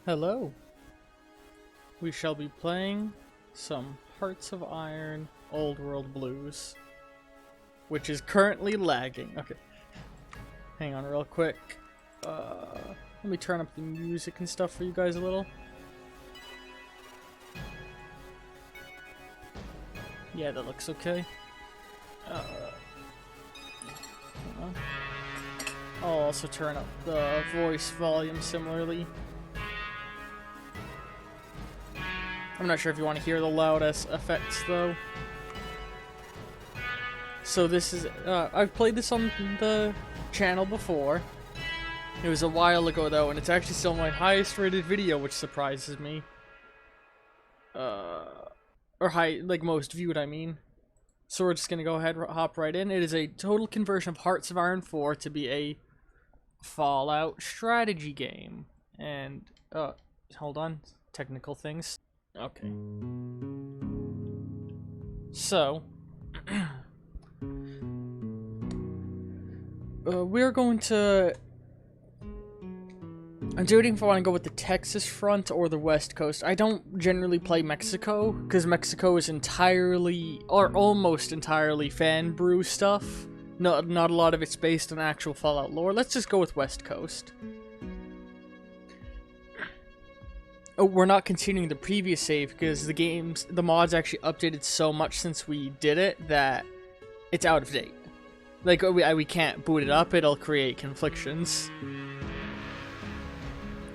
Hello. We shall be playing some Hearts of Iron Old World Blues, which is currently lagging. Okay. Hang on real quick. Let me turn up the music and stuff for you guys a little. Yeah, that looks okay. I'll also turn up the voice volume similarly. I'm not sure if you want to hear the loudest effects though. So this is, I've played this on the channel before. It was a while ago though, and it's actually still my highest rated video, which surprises me. Or like most viewed, I mean. So we're just gonna go ahead and hop right in. It is a total conversion of Hearts of Iron 4 to be a Fallout strategy game. And, hold on, technical things. Okay. So, we're going to... I'm debating if I want to go with the Texas front or the West Coast. I don't generally play Mexico, because Mexico is entirely, or almost entirely, fan brew stuff. Not a lot of it's based on actual Fallout lore. Let's just go with West Coast. Oh, we're not continuing the previous save, because the mods actually updated so much since we did it, that it's out of date. Like, we can't boot it up, it'll create conflictions.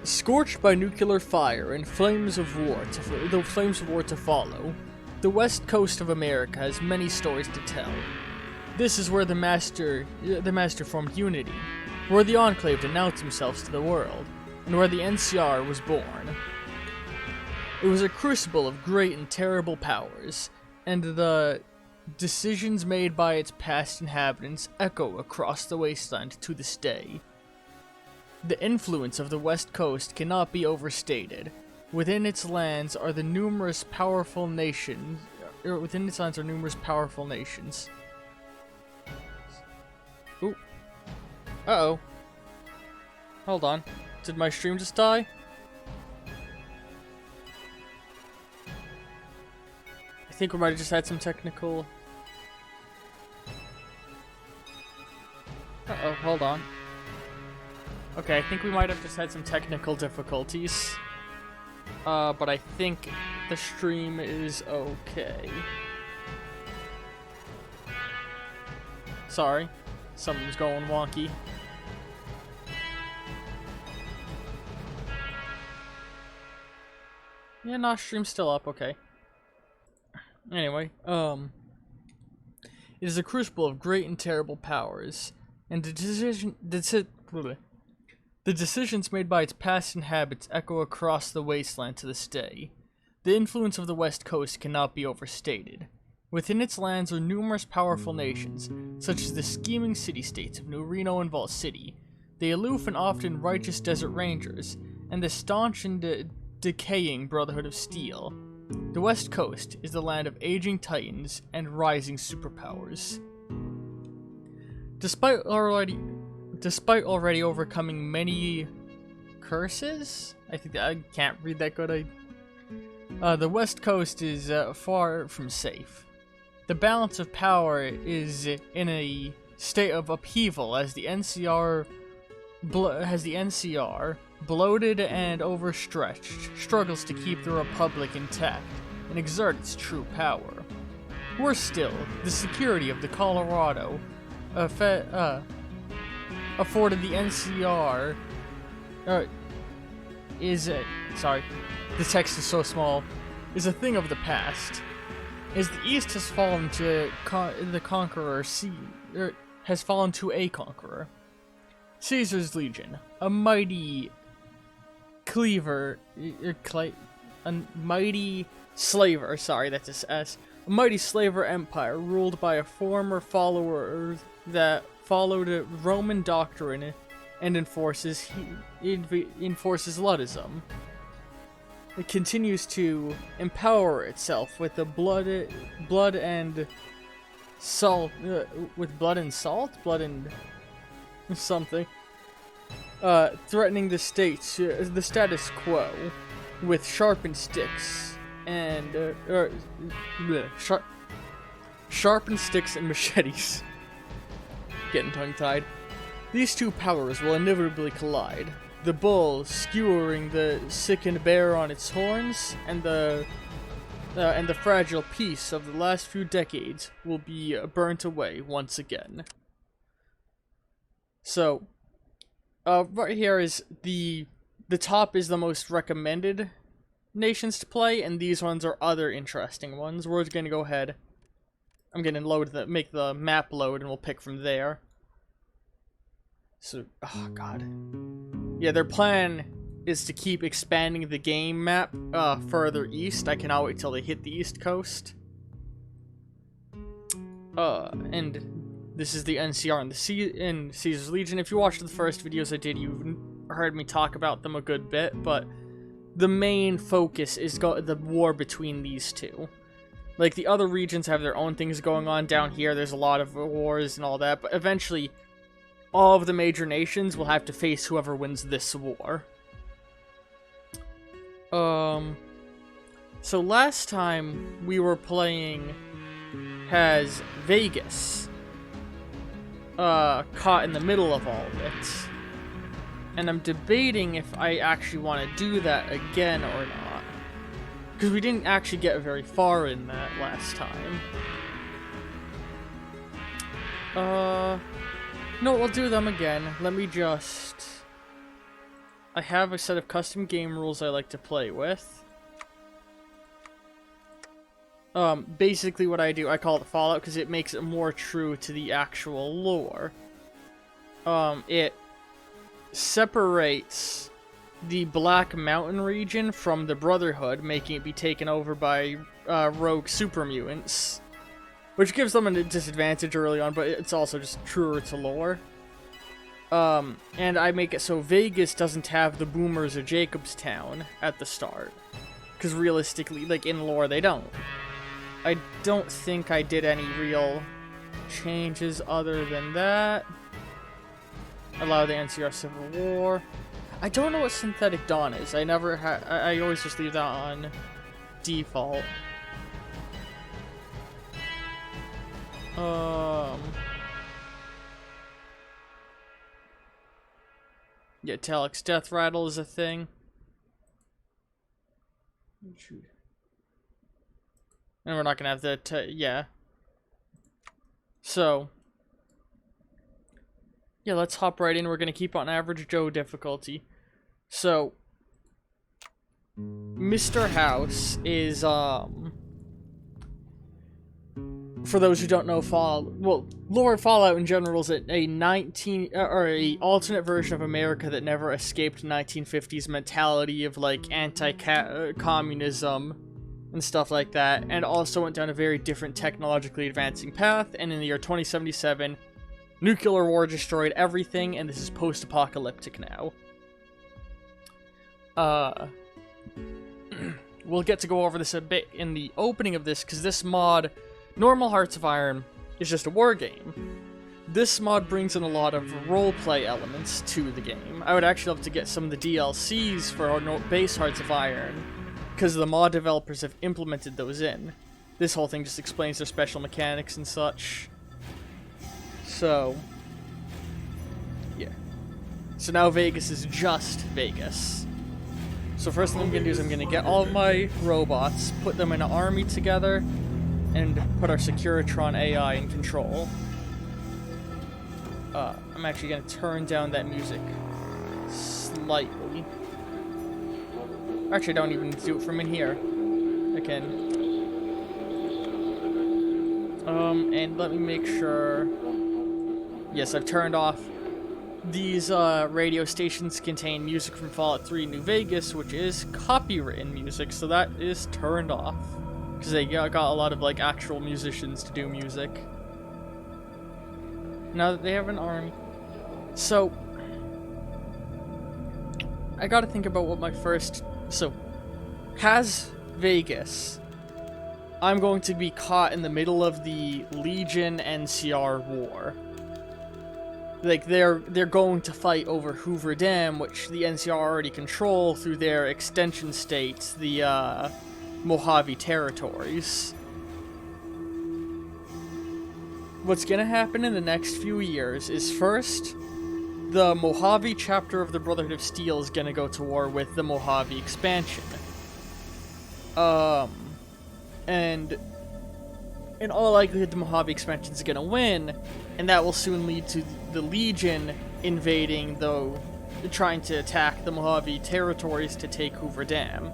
Scorched by nuclear fire and flames of war to follow, the west coast of America has many stories to tell. This is where the Master formed unity, where the Enclave denounced themselves to the world, and where the NCR was born. It was a crucible of great and terrible powers, and the decisions made by its past inhabitants echo across the wasteland to this day. The influence of the West Coast cannot be overstated. Within its lands are numerous powerful nations. Ooh. Uh-oh. Hold on. Did my stream just die? I think we might have just had some technical... Uh-oh, hold on. Okay, I think we might have just had some technical difficulties. But I think the stream is okay. Sorry, something's going wonky. Yeah, no, stream's still up, okay. Anyway, it is a crucible of great and terrible powers, and the decisions made by its past inhabitants echo across the wasteland to this day. The influence of the West Coast cannot be overstated. Within its lands are numerous powerful nations, such as the scheming city-states of New Reno and Vault City, the aloof and often righteous Desert Rangers, and the staunch and decaying Brotherhood of Steel. The West Coast is the land of aging titans and rising superpowers. Despite already overcoming many curses, I can't read that good. The West Coast is far from safe. The balance of power is in a state of upheaval as the NCR, bloated and overstretched, struggles to keep the Republic intact and exert its true power. Worse still, the security of the Colorado afforded the NCR sorry, the text is so small, is a thing of the past. As the East has fallen to has fallen to a conqueror. Caesar's Legion, a mighty slaver, a mighty slaver empire ruled by a former follower that followed a Roman doctrine and enforces Luddism. It continues to empower itself with the blood and salt, something. threatening the status quo with sharpened sticks and sharpened sticks and machetes. Getting tongue-tied. These two powers will inevitably collide. The bull skewering the sickened bear on its horns, and the fragile peace of the last few decades will be burnt away once again. So, right here is the top is the most recommended nations to play, and these ones are other interesting ones. We're gonna go ahead. I'm gonna make the map load, and we'll pick from there. So, oh god. Yeah, their plan is to keep expanding the game map further east. I cannot wait till they hit the east coast. And this is the NCR in Caesar's Legion. If you watched the first videos I did, you've heard me talk about them a good bit, but the main focus is the war between these two. Like, the other regions have their own things going on down here. There's a lot of wars and all that, but eventually all of the major nations will have to face whoever wins this war. So last time we were playing has Vegas caught in the middle of all of it. And I'm debating if I actually want to do that again or not. Because we didn't actually get very far in that last time. No, we'll do them again. Let me just... I have a set of custom game rules I like to play with. Basically what I do, I call it Fallout because it makes it more true to the actual lore. It separates the Black Mountain region from the Brotherhood, making it be taken over by rogue super mutants. Which gives them a disadvantage early on, but it's also just truer to lore. And I make it so Vegas doesn't have the boomers of Jacobstown at the start. Because realistically, like in lore, they don't. I don't think I did any real changes other than that. Allow the NCR Civil War. I don't know what Synthetic Dawn is. I never I always just leave that on default. Yeah, Talix Death Rattle is a thing. And we're not gonna have that, yeah. So, yeah, let's hop right in. We're gonna keep on Average Joe difficulty. So, Mr. House is, for those who don't know, lore Fallout in general is a alternate version of America that never escaped 1950s mentality of, like, anti-communism and stuff like that, and also went down a very different technologically advancing path, and in the year 2077, nuclear war destroyed everything, and this is post-apocalyptic now. We'll get to go over this a bit in the opening of this, because this mod, normal Hearts of Iron, is just a war game. This mod brings in a lot of roleplay elements to the game. I would actually love to get some of the DLCs for our base Hearts of Iron, because the mod developers have implemented those in. This whole thing just explains their special mechanics and such. So, yeah. So now Vegas is just Vegas. So first thing I'm going to do is I'm going to get all of my robots, put them in an army together, and put our Securitron AI in control. I'm actually going to turn down that music slightly. Actually, I don't even need to do it from in here. I can. And let me make sure... Yes, I've turned off. These radio stations contain music from Fallout 3 New Vegas, which is copywritten music, so that is turned off. Because they got a lot of, like, actual musicians to do music. Now that they have an army. So, I gotta think about what my first... So, has Vegas... I'm going to be caught in the middle of the Legion NCR war. like, they're going to fight over HOIIV Dam, which the NCR already control through their extension states, the Mojave Territories. What's gonna happen in the next few years is, first, the Mojave Chapter of the Brotherhood of Steel is gonna go to war with the Mojave expansion. And in all likelihood, the Mojave expansion is gonna win, and that will soon lead to the Legion invading, though trying to attack the Mojave Territories to take HOIIV Dam.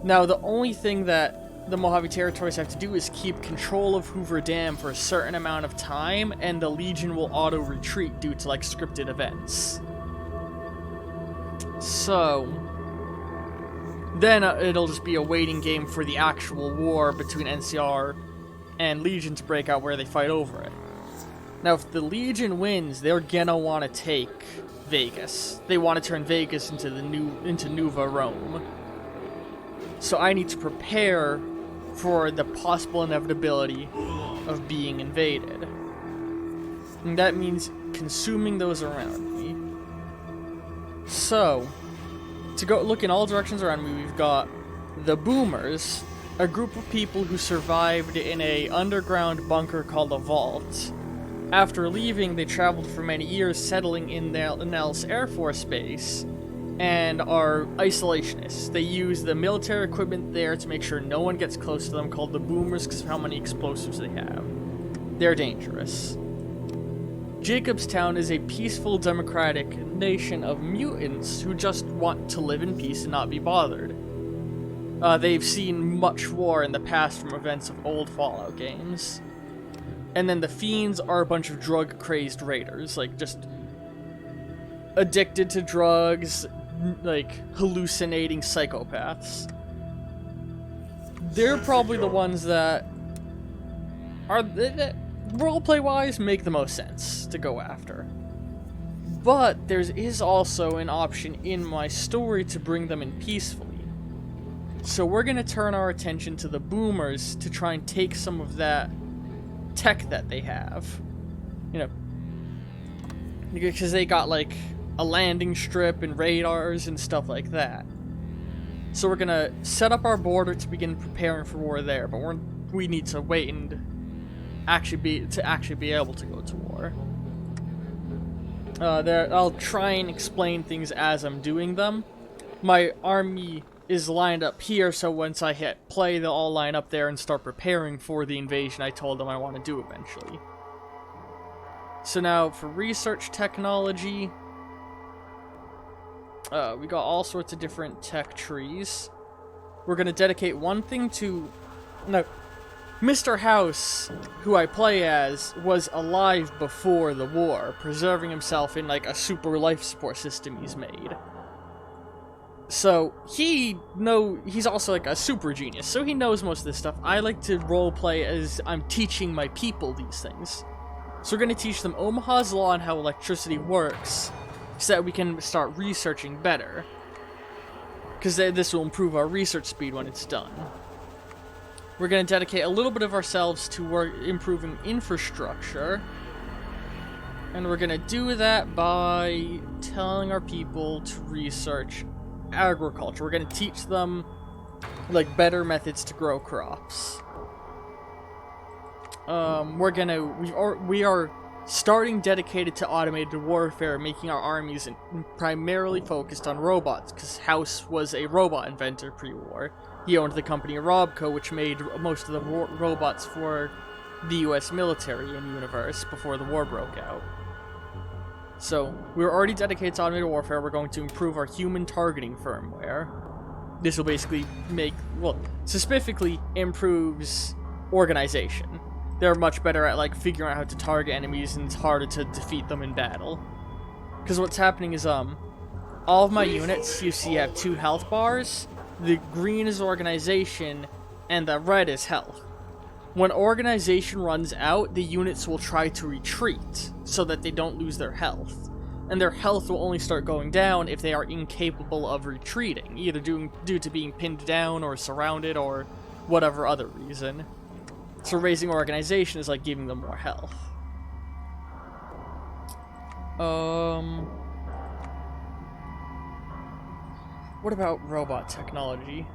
Now, the only thing that the Mojave Territories have to do is keep control of HOIIV Dam for a certain amount of time, and the Legion will auto-retreat due to, like, scripted events. So then it'll just be a waiting game for the actual war between NCR and Legion to break out, where they fight over it. Now, if the Legion wins, they're gonna want to take Vegas. They want to turn Vegas into Nuva Rome. So I need to prepare for the possible inevitability of being invaded. And that means consuming those around me. So, to go look in all directions around me, we've got the Boomers, a group of people who survived in an underground bunker called a vault. After leaving, they traveled for many years, settling in Nellis Air Force Base, and are isolationists. They use the military equipment there to make sure no one gets close to them, called the Boomers because of how many explosives they have. They're dangerous. Jacobstown is a peaceful, democratic nation of mutants who just want to live in peace and not be bothered. They've seen much war in the past from events of old Fallout games. And then the Fiends are a bunch of drug-crazed raiders, like, just addicted to drugs, like, hallucinating psychopaths. They're probably the ones that are, roleplay-wise, make the most sense to go after. But there is also an option in my story to bring them in peacefully. So we're going to turn our attention to the Boomers to try and take some of that tech that they have. You know, because they got, like, a landing strip and radars and stuff like that. So we're gonna set up our border to begin preparing for war there, but we need to wait and actually be able to go to war. I'll try and explain things as I'm doing them. My army is lined up here, so once I hit play, they'll all line up there and start preparing for the invasion I told them I want to do eventually. So now for research technology, we got all sorts of different tech trees. We're going to dedicate one thing to... No, Mr. House, who I play as, was alive before the war, preserving himself in, like, a super life support system he's made. So, he's also, like, a super genius, so he knows most of this stuff. I like to roleplay as I'm teaching my people these things. So we're going to teach them Omaha's law and how electricity works, so that we can start researching better. Because this will improve our research speed when it's done. We're going to dedicate a little bit of ourselves to improving infrastructure. And we're going to do that by telling our people to research agriculture. We're going to teach them, like, better methods to grow crops. We are starting dedicated to automated warfare, making our armies primarily focused on robots, because House was a robot inventor pre-war. He owned the company Robco, which made most of the robots for the US military and universe before the war broke out. So, we're already dedicated to automated warfare. We're going to improve our human targeting firmware. This will basically specifically improves organization. They're much better at, like, figuring out how to target enemies, and it's harder to defeat them in battle. Because what's happening is, all of my units, you see, have 2 health bars. The green is organization, and the red is health. When organization runs out, the units will try to retreat, so that they don't lose their health. And their health will only start going down if they are incapable of retreating, either due to being pinned down, or surrounded, or whatever other reason. So raising organization is like giving them more health. What about robot technology?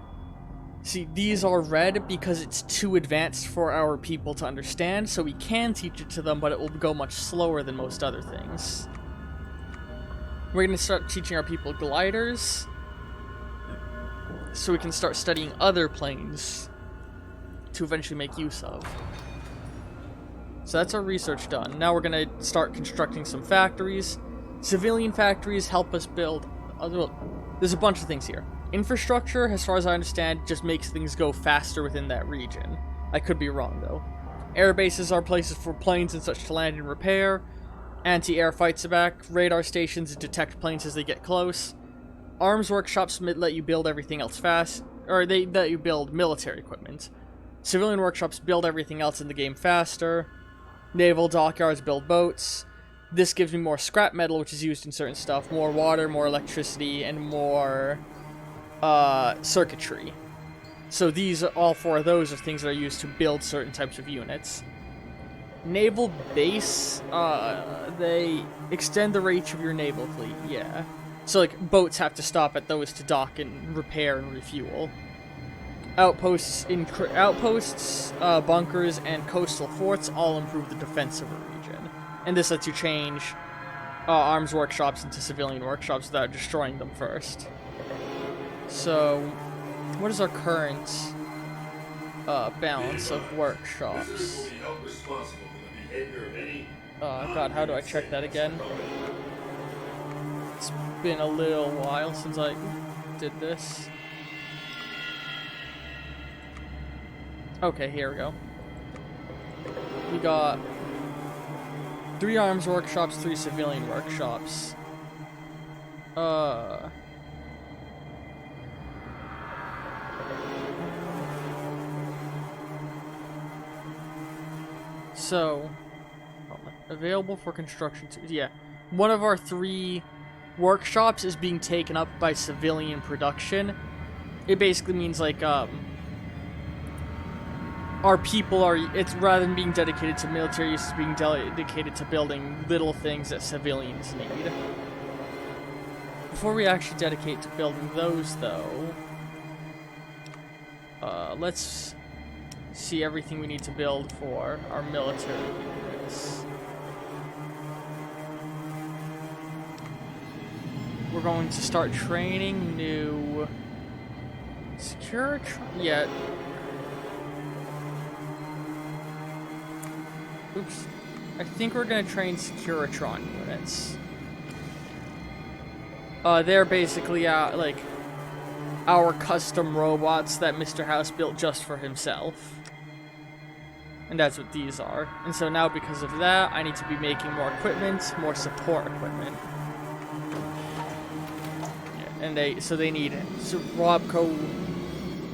See, these are red because it's too advanced for our people to understand, so we can teach it to them, but it will go much slower than most other things. We're going to start teaching our people gliders, so we can start studying other planes to eventually make use of. So that's our research done. Now we're going to start constructing some factories. Civilian factories help us build... there's a bunch of things here. Infrastructure, as far as I understand, just makes things go faster within that region. I could be wrong, though. Air bases are places for planes and such to land and repair. Anti-air fights back. Radar stations detect planes as they get close. Arms workshops let you build everything else fast. Or they let you build military equipment. Civilian workshops build everything else in the game faster. Naval dockyards build boats. This gives me more scrap metal, which is used in certain stuff. More water, more electricity, and more... circuitry. So these, all four of those are things that are used to build certain types of units. Naval base, they extend the reach of your naval fleet, yeah. So like, boats have to stop at those to dock and repair and refuel. Outposts, bunkers, and coastal forts all improve the defense of a region. And this lets you change arms workshops into civilian workshops without destroying them first. So, what is our current balance of workshops? God, how do I check that again? It's been a little while since I did this. Okay, here we go. We got 3 arms workshops, 3 civilian workshops. So, available for construction. Yeah, one of our 3 workshops is being taken up by civilian production. It basically means like our people are. It's rather than being dedicated to military use, it's being dedicated to building little things that civilians need. Before we actually dedicate to building those, though, let's see everything we need to build for our military units. We're going to start training new yeah. Oops. I think we're gonna train Securitron units. They're basically like our custom robots that Mr. House built just for himself. And that's what these are. And so now because of that, I need to be making more equipment, more support equipment. Yeah, and they need Robco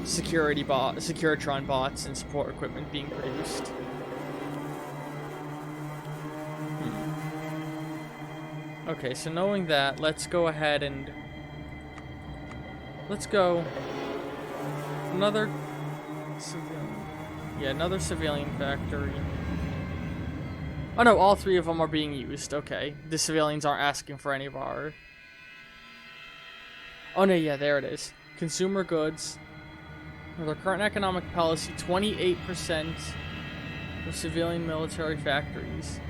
Securitron bots and support equipment being produced. Okay, so knowing that, let's go ahead and let's go another civilian. Yeah, another civilian factory. Oh no, all 3 of them are being used. Okay, the civilians aren't asking for any of our... Oh no, yeah, there it is. Consumer goods. With our current economic policy, 28% of civilian military factories.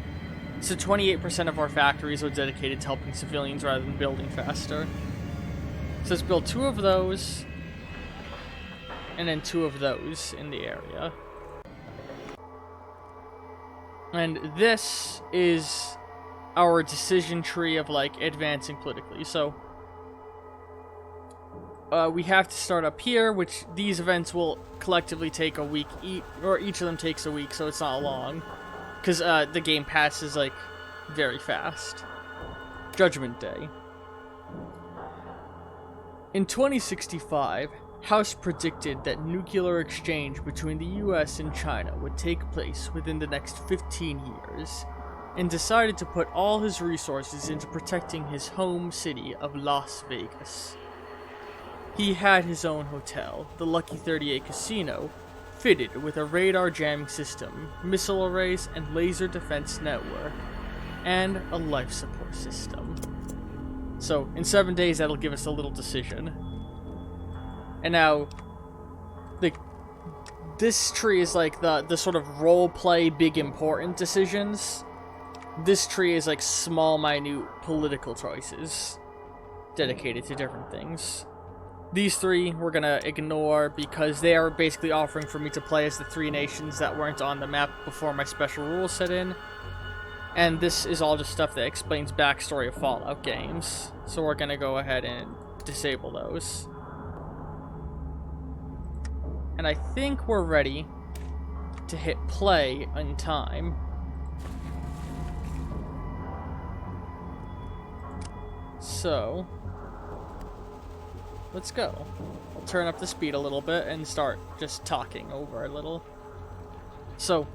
So 28% of our factories are dedicated to helping civilians rather than building faster. So let's build 2 of those, and then 2 of those in the area. And this is our decision tree of, like, advancing politically. So, we have to start up here, which these events will collectively take a week, or each of them takes a week, so it's not long. Because the game passes, like, very fast. Judgment Day. In 2065, House predicted that nuclear exchange between the US and China would take place within the next 15 years, and decided to put all his resources into protecting his home city of Las Vegas. He had his own hotel, the Lucky 38 Casino, fitted with a radar jamming system, missile arrays, and laser defense network. and a life support system. So, in 7 days, that'll give us a little decision. And now, this tree is like the sort of role-play, big important decisions. This tree is like small, minute political choices dedicated to different things. These three we're gonna ignore because they are basically offering for me to play as the 3 nations that weren't on the map before my special rules set in. And this is all just stuff that explains backstory of Fallout games. So we're gonna go ahead and disable those. And I think we're ready to hit play in time. So, let's go. I'll turn up the speed a little bit and start just talking over a little. So,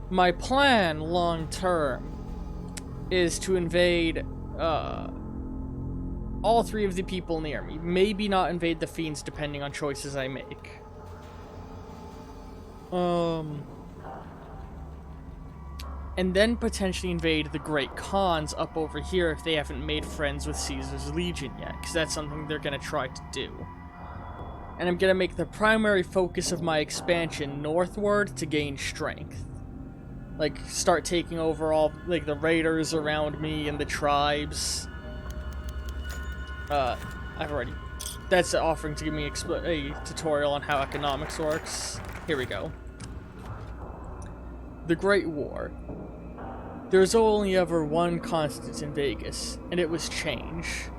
my plan long term is to invade all 3 of the people near me. Maybe not invade the Fiends depending on choices I make. And then potentially invade the Great Khans up over here if they haven't made friends with Caesar's Legion yet, because that's something they're going to try to do. And I'm going to make the primary focus of my expansion northward to gain strength. Like, start taking over all, like, the raiders around me and the tribes. That's offering to give me a tutorial on how economics works. Here we go. The Great War. There's only ever one constant in Vegas, and it was change.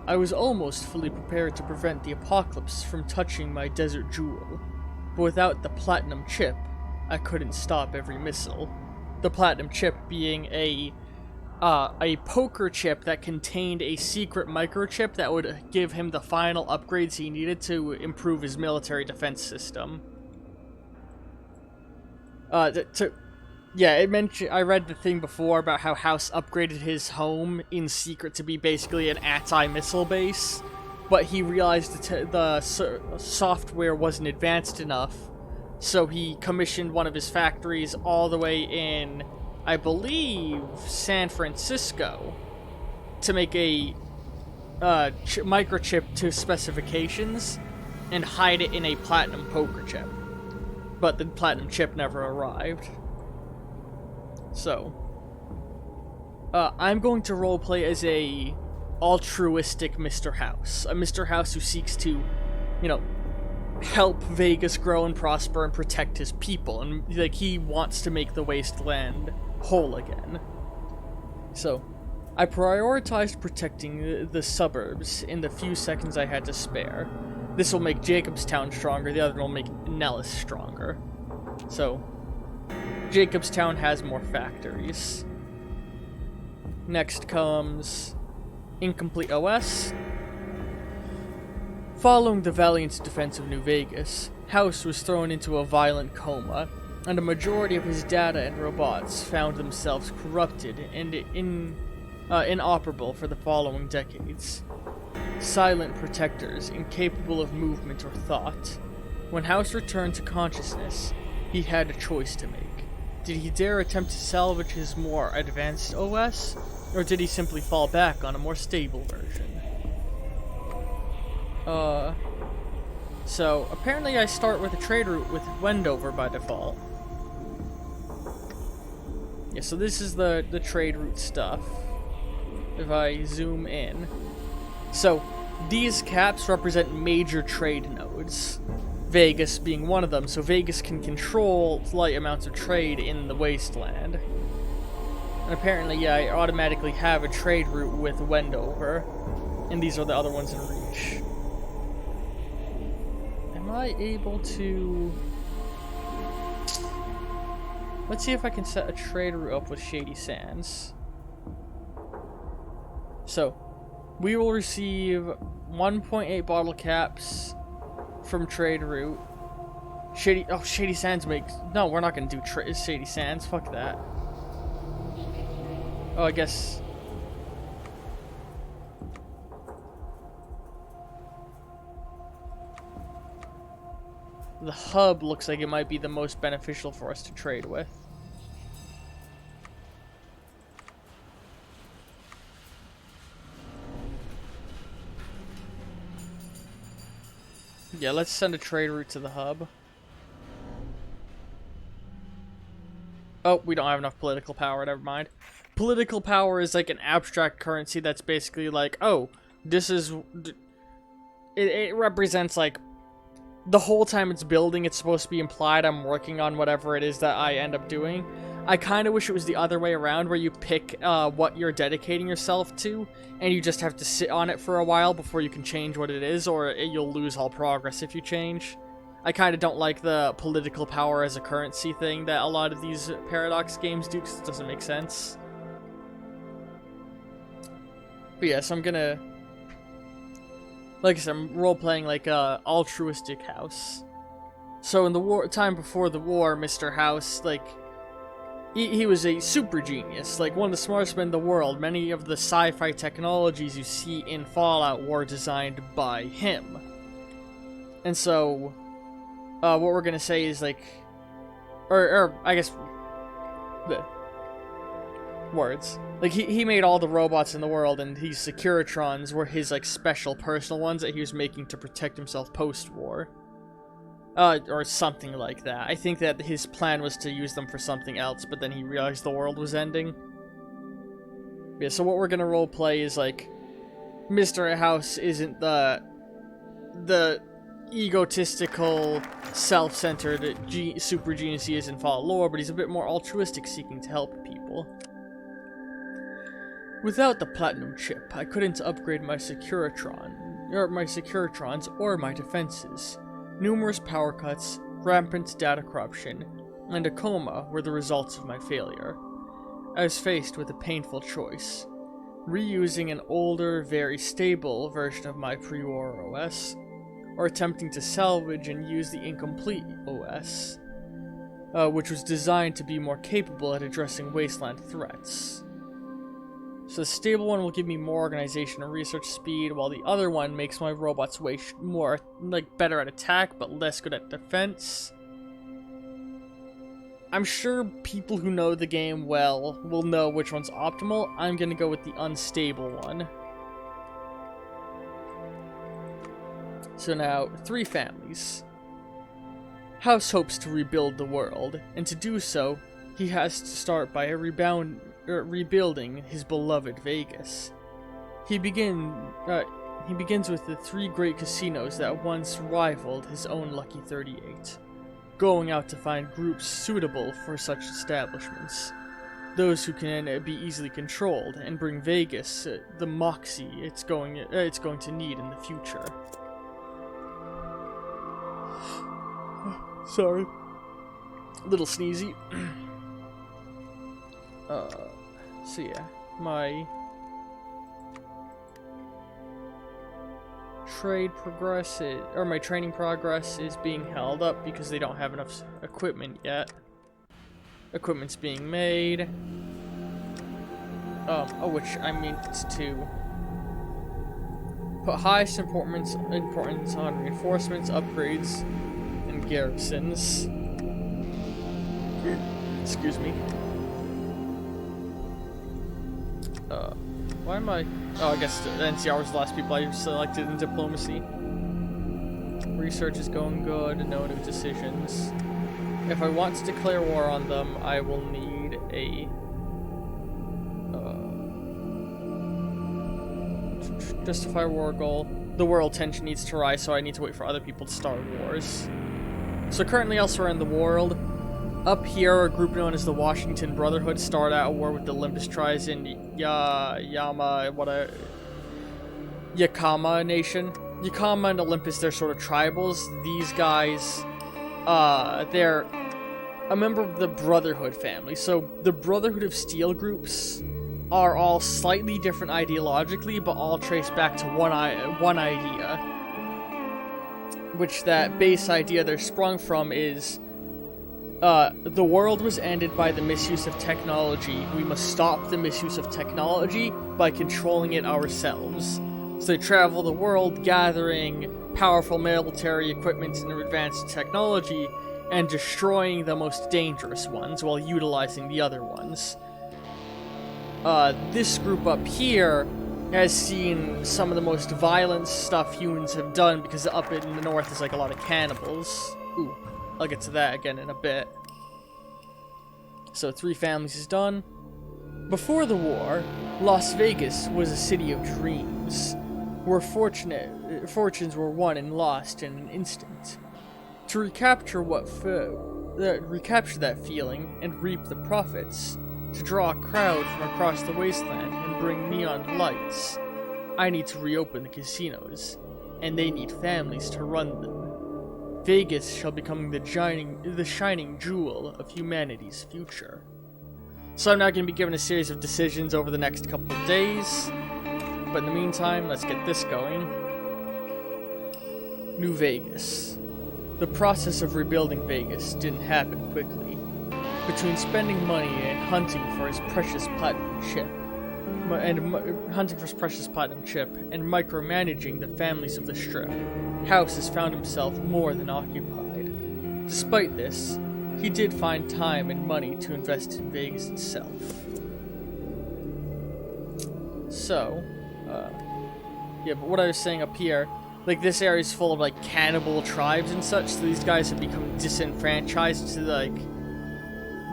I was almost fully prepared to prevent the apocalypse from touching my desert jewel, but without the platinum chip, I couldn't stop every missile. The platinum chip being a poker chip that contained a secret microchip that would give him the final upgrades he needed to improve his military defense system. Yeah, it mentioned. I read the thing before about how House upgraded his home in secret to be basically an anti-missile base, but he realized the software wasn't advanced enough, so he commissioned one of his factories all the way in, I believe, San Francisco, to make a microchip to specifications and hide it in a platinum poker chip. But the platinum chip never arrived. So, I'm going to roleplay as a altruistic Mr. House. A Mr. House who seeks to, help Vegas grow and prosper and protect his people. And, he wants to make the wasteland whole again. So, I prioritized protecting the suburbs in the few seconds I had to spare. This will make Jacobstown stronger, the other will make Nellis stronger. So, Jacobstown has more factories. Next comes Incomplete OS. Following the valiant defense of New Vegas, House was thrown into a violent coma, and a majority of his data and robots found themselves corrupted and inoperable for the following decades. Silent protectors, incapable of movement or thought. When House returned to consciousness, he had a choice to make. Did he dare attempt to salvage his more advanced OS, or did he simply fall back on a more stable version? So, apparently I start with a trade route with Wendover by default. Yeah, so this is the trade route stuff. If I zoom in. So, these caps represent major trade nodes. Vegas being one of them, so Vegas can control slight amounts of trade in the wasteland. And apparently, yeah, I automatically have a trade route with Wendover, and these are the other ones in reach. Am I able to... Let's see if I can set a trade route up with Shady Sands. So, we will receive 1.8 bottle caps from trade route. Shady Sands makes... No, we're not going to do Shady Sands. Fuck that. Oh, I guess... The hub looks like it might be the most beneficial for us to trade with. Yeah, let's send a trade route to the hub. Oh, we don't have enough political power, never mind. Political power is like an abstract currency that's basically like, oh, this is... It represents, like, the whole time it's building, it's supposed to be implied I'm working on whatever it is that I end up doing. I kind of wish it was the other way around, where you pick what you're dedicating yourself to, and you just have to sit on it for a while before you can change what it is, or you'll lose all progress if you change. I kind of don't like the political power as a currency thing that a lot of these Paradox games do, because it doesn't make sense. But yeah, so I'm gonna... Like I said, I'm role-playing like a altruistic House. So in the time before the war, Mr. House, like... He was a super genius, like one of the smartest men in the world. Many of the sci-fi technologies you see in Fallout were designed by him. And so, what we're gonna say is like, or I guess, the words. Like he made all the robots in the world, and these Securitrons were his like special personal ones that he was making to protect himself post-war. Or something like that. I think that his plan was to use them for something else, but then he realized the world was ending. Yeah, so what we're gonna roleplay is, like, Mr. House isn't the egotistical, self-centered super genius he is in Fallout lore, but he's a bit more altruistic, seeking to help people. Without the platinum chip, I couldn't upgrade my Securitrons or my defenses. Numerous power cuts, rampant data corruption, and a coma were the results of my failure. I was faced with a painful choice: reusing an older, very stable version of my pre-war OS, or attempting to salvage and use the incomplete OS, which was designed to be more capable at addressing wasteland threats. So the stable one will give me more organization and research speed, while the other one makes my robots way more, like, better at attack, but less good at defense. I'm sure people who know the game well will know which one's optimal. I'm gonna go with the unstable one. So now, 3 families. House hopes to rebuild the world, and to do so, he has to start by rebuilding his beloved Vegas. He begins with the 3 great casinos that once rivaled his own Lucky 38, going out to find groups suitable for such establishments, those who can be easily controlled, and bring Vegas the moxie it's going to need in the future. Sorry, a little sneezy. So yeah, my training progress is being held up because they don't have enough equipment yet. Equipment's being made. Which I mean to put highest importance on reinforcements, upgrades, and garrisons. Excuse me. Why am I... Oh, I guess the NCR was the last people I selected in diplomacy. Research is going good, no new decisions. If I want to declare war on them, I will need a... justify war goal. The world tension needs to rise, so I need to wait for other people to start wars. So currently elsewhere in the world, up here, a group known as the Washington Brotherhood started out a war with the Olympus tribes in Yakama Nation. Yakama and Olympus, they're sort of tribals. These guys, they're a member of the Brotherhood family. So the Brotherhood of Steel groups are all slightly different ideologically, but all trace back to one idea. Which that base idea they're sprung from is... the world was ended by the misuse of technology. We must stop the misuse of technology by controlling it ourselves. So they travel the world gathering powerful military equipment and advanced technology and destroying the most dangerous ones while utilizing the other ones. This group up here has seen some of the most violent stuff humans have done, because up in the north is like a lot of cannibals. Ooh, I'll get to that again in a bit. So 3 families is done. Before the war, Las Vegas was a city of dreams, where fortunes were won and lost in an instant. To recapture that feeling and reap the profits, to draw a crowd from across the wasteland and bring neon lights, I need to reopen the casinos, and they need families to run them. Vegas shall become the shining jewel of humanity's future. So I'm now going to be given a series of decisions over the next couple of days, but in the meantime, let's get this going. New Vegas. The process of rebuilding Vegas didn't happen quickly. Between spending money and hunting for his precious platinum chip, and micromanaging the families of the Strip, House has found himself more than occupied. Despite this, he did find time and money to invest in Vegas itself. So, yeah, but what I was saying up here, like, this area is full of, like, cannibal tribes and such, so these guys have become disenfranchised to, like,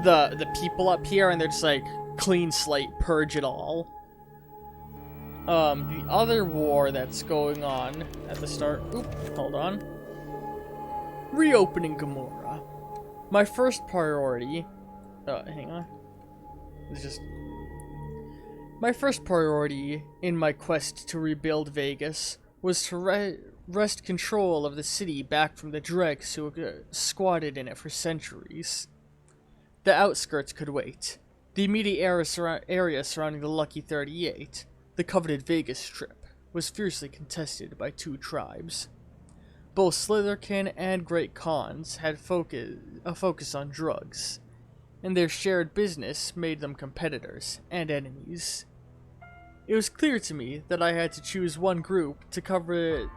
the people up here, and they're just like, clean slate, purge it all. The other war that's going on at the start, hold on. Reopening Gomorrah. My first priority, hang on. My first priority in my quest to rebuild Vegas was to wrest control of the city back from the dregs who squatted in it for centuries. The outskirts could wait. The immediate area surrounding the Lucky 38, the coveted Vegas Strip, was fiercely contested by 2 tribes. Both Slitherkin and Great Khans had a focus on drugs, and their shared business made them competitors and enemies. It was clear to me that I had to choose one group to cover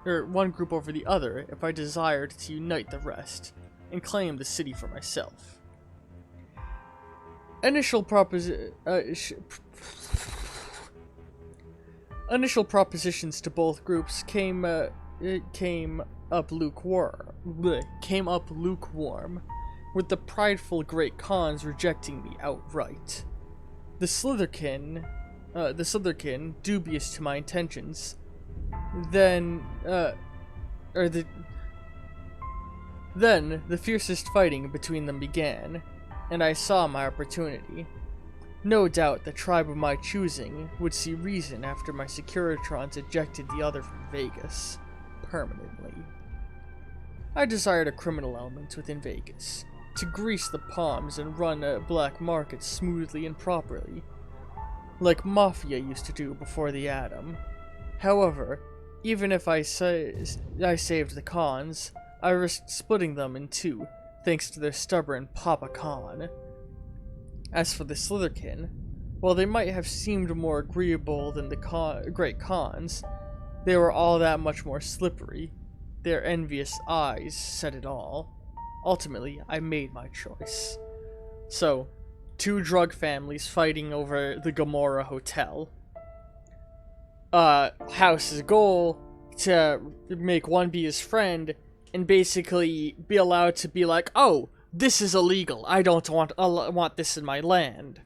one group over the other if I desired to unite the rest and claim the city for myself. Initial propositions to both groups came up lukewarm, with the prideful Great Khans rejecting me outright. The Slitherkin, dubious to my intentions, then the fiercest fighting between them began, and I saw my opportunity. No doubt the tribe of my choosing would see reason after my Securitrons ejected the other from Vegas, permanently. I desired a criminal element within Vegas, to grease the palms and run a black market smoothly and properly, like Mafia used to do before the Atom. However, even if I saved the Khans, I risked splitting them in 2, thanks to their stubborn Papa Khan. As for the Slitherkin, while they might have seemed more agreeable than the Great Khans, they were all that much more slippery. Their envious eyes said it all. Ultimately, I made my choice. So, 2 drug families fighting over the Gomorrah Hotel. House's goal to make one be his friend and basically be allowed to be like, oh, this is illegal, I don't want this in my land.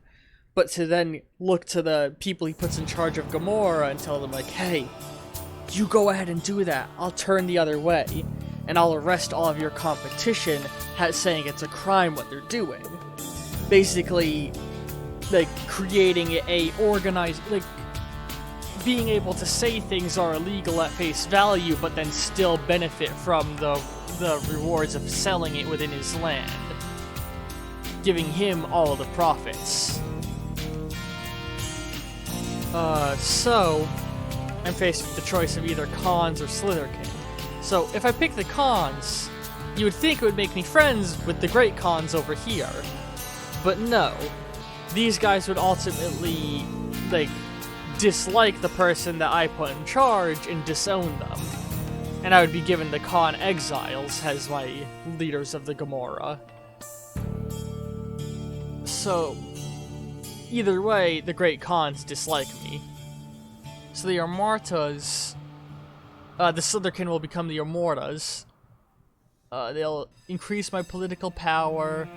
But to then look to the people he puts in charge of Gomorrah and tell them, like, hey, you go ahead and do that, I'll turn the other way, and I'll arrest all of your competition, saying it's a crime what they're doing. Basically, like, creating a organized, like, being able to say things are illegal at face value, but then still benefit from the rewards of selling it within his land, giving him all of the profits. So, I'm faced with the choice of either Khans or Slitherkin. So, if I pick the Khans, you would think it would make me friends with the Great Khans over here. But no. These guys would ultimately, like, dislike the person that I put in charge and disown them. And I would be given the Khan exiles as my leaders of the Gomorrah. So, either way, the Great Khans dislike me. So the Armatas, the Slitherkin will become the Armatas. They'll increase my political power,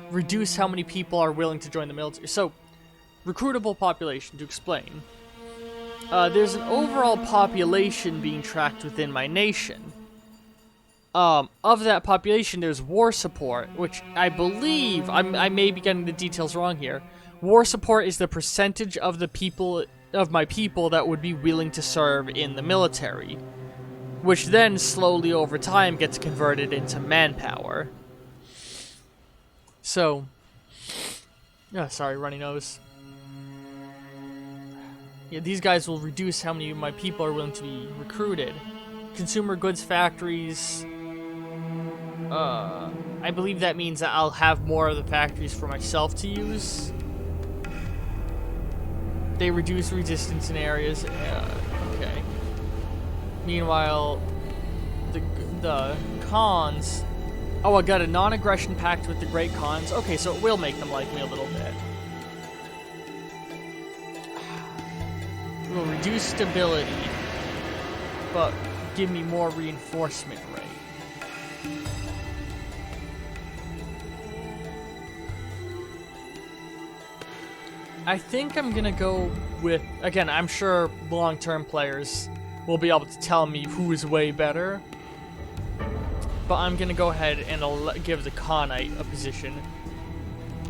reduce how many people are willing to join the military. So, recruitable population, to explain. There's an overall population being tracked within my nation. Of that population, there's war support, which I believe, I may be getting the details wrong here. War support is the percentage of the people, of my people that would be willing to serve in the military, which then slowly over time gets converted into manpower. So, sorry, runny nose. Yeah, these guys will reduce how many of my people are willing to be recruited. Consumer goods factories. I believe that means that I'll have more of the factories for myself to use. They reduce resistance in areas. Okay. Meanwhile, the cons. Oh, I got a non-aggression pact with the Great Khans. Okay, so it will make them like me a little bit. It will reduce stability, but give me more reinforcement rate. I think I'm gonna go with, again, I'm sure long-term players will be able to tell me who is way better, but I'm gonna go ahead and give the Khanite a position.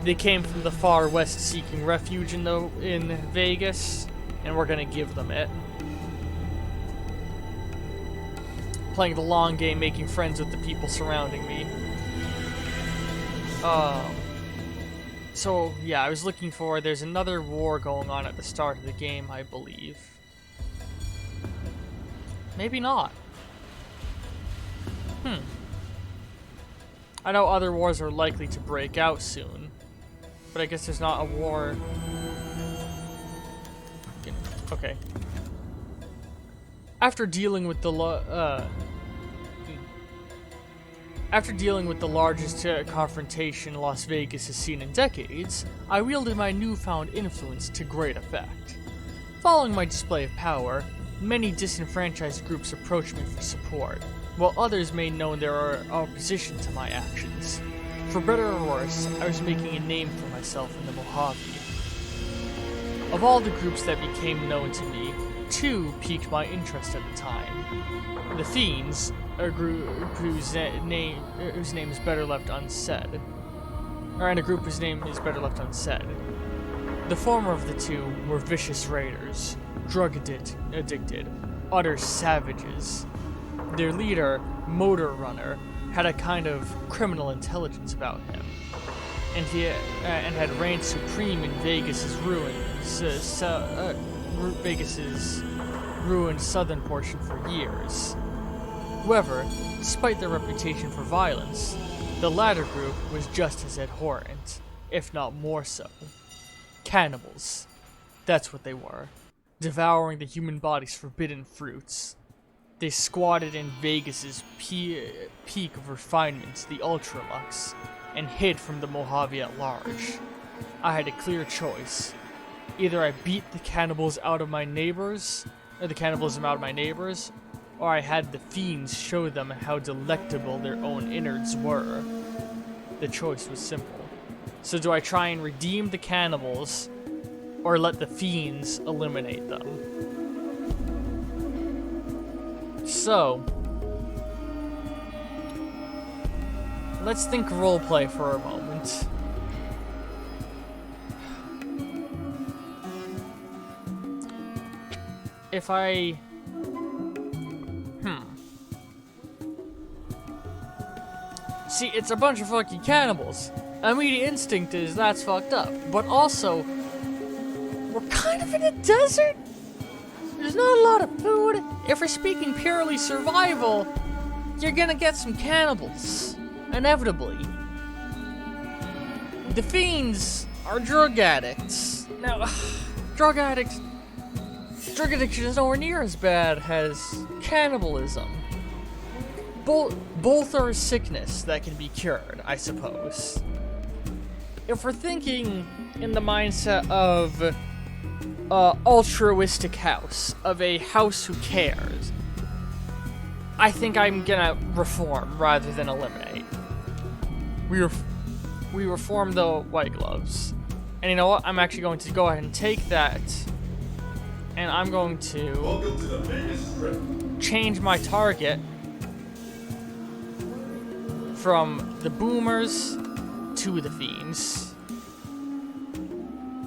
They came from the far west seeking refuge in Vegas, and we're gonna give them it. Playing the long game, making friends with the people surrounding me. So, yeah, I was looking for... There's another war going on at the start of the game, I believe. Maybe not. I know other wars are likely to break out soon, but I guess there's not a war... Okay. After dealing with the largest confrontation Las Vegas has seen in decades, I wielded my newfound influence to great effect. Following my display of power, many disenfranchised groups approached me for support, while others made known their opposition to my actions. For better or worse, I was making a name for myself in the Mojave. Of all the groups that became known to me, two piqued my interest at the time. The Fiends, a group whose name is better left unsaid. And a group whose name is better left unsaid. The former of the two were vicious raiders, drug addicted, utter savages. Their leader, Motor Runner, had a kind of criminal intelligence about him, and had reigned supreme in Vegas's ruined southern portion for years. However, despite their reputation for violence, the latter group was just as abhorrent, if not more so. Cannibals. That's what they were, devouring the human body's forbidden fruits. They squatted in Vegas's peak of refinement, the Ultralux, and hid from the Mojave at large. I had a clear choice. Either I beat the cannibals out of my neighbors, or the cannibalism out of my neighbors, or I had the Fiends show them how delectable their own innards were. The choice was simple. So do I try and redeem the cannibals, or let the Fiends eliminate them? So, let's think roleplay for a moment. If I... See, it's a bunch of fucking cannibals. Immediate instinct is that's fucked up. But also, we're kind of in a desert. There's not a lot of food. If we're speaking purely survival, you're gonna get some cannibals. Inevitably. The Fiends are drug addicts. Now, drug addiction is nowhere near as bad as cannibalism. Both are a sickness that can be cured, I suppose. If we're thinking in the mindset of altruistic house, of a house who cares, I think I'm gonna reform rather than eliminate. We reform the white gloves. And you know what? I'm actually going to go ahead and take that, and I'm going to change my target from the boomers to the fiends.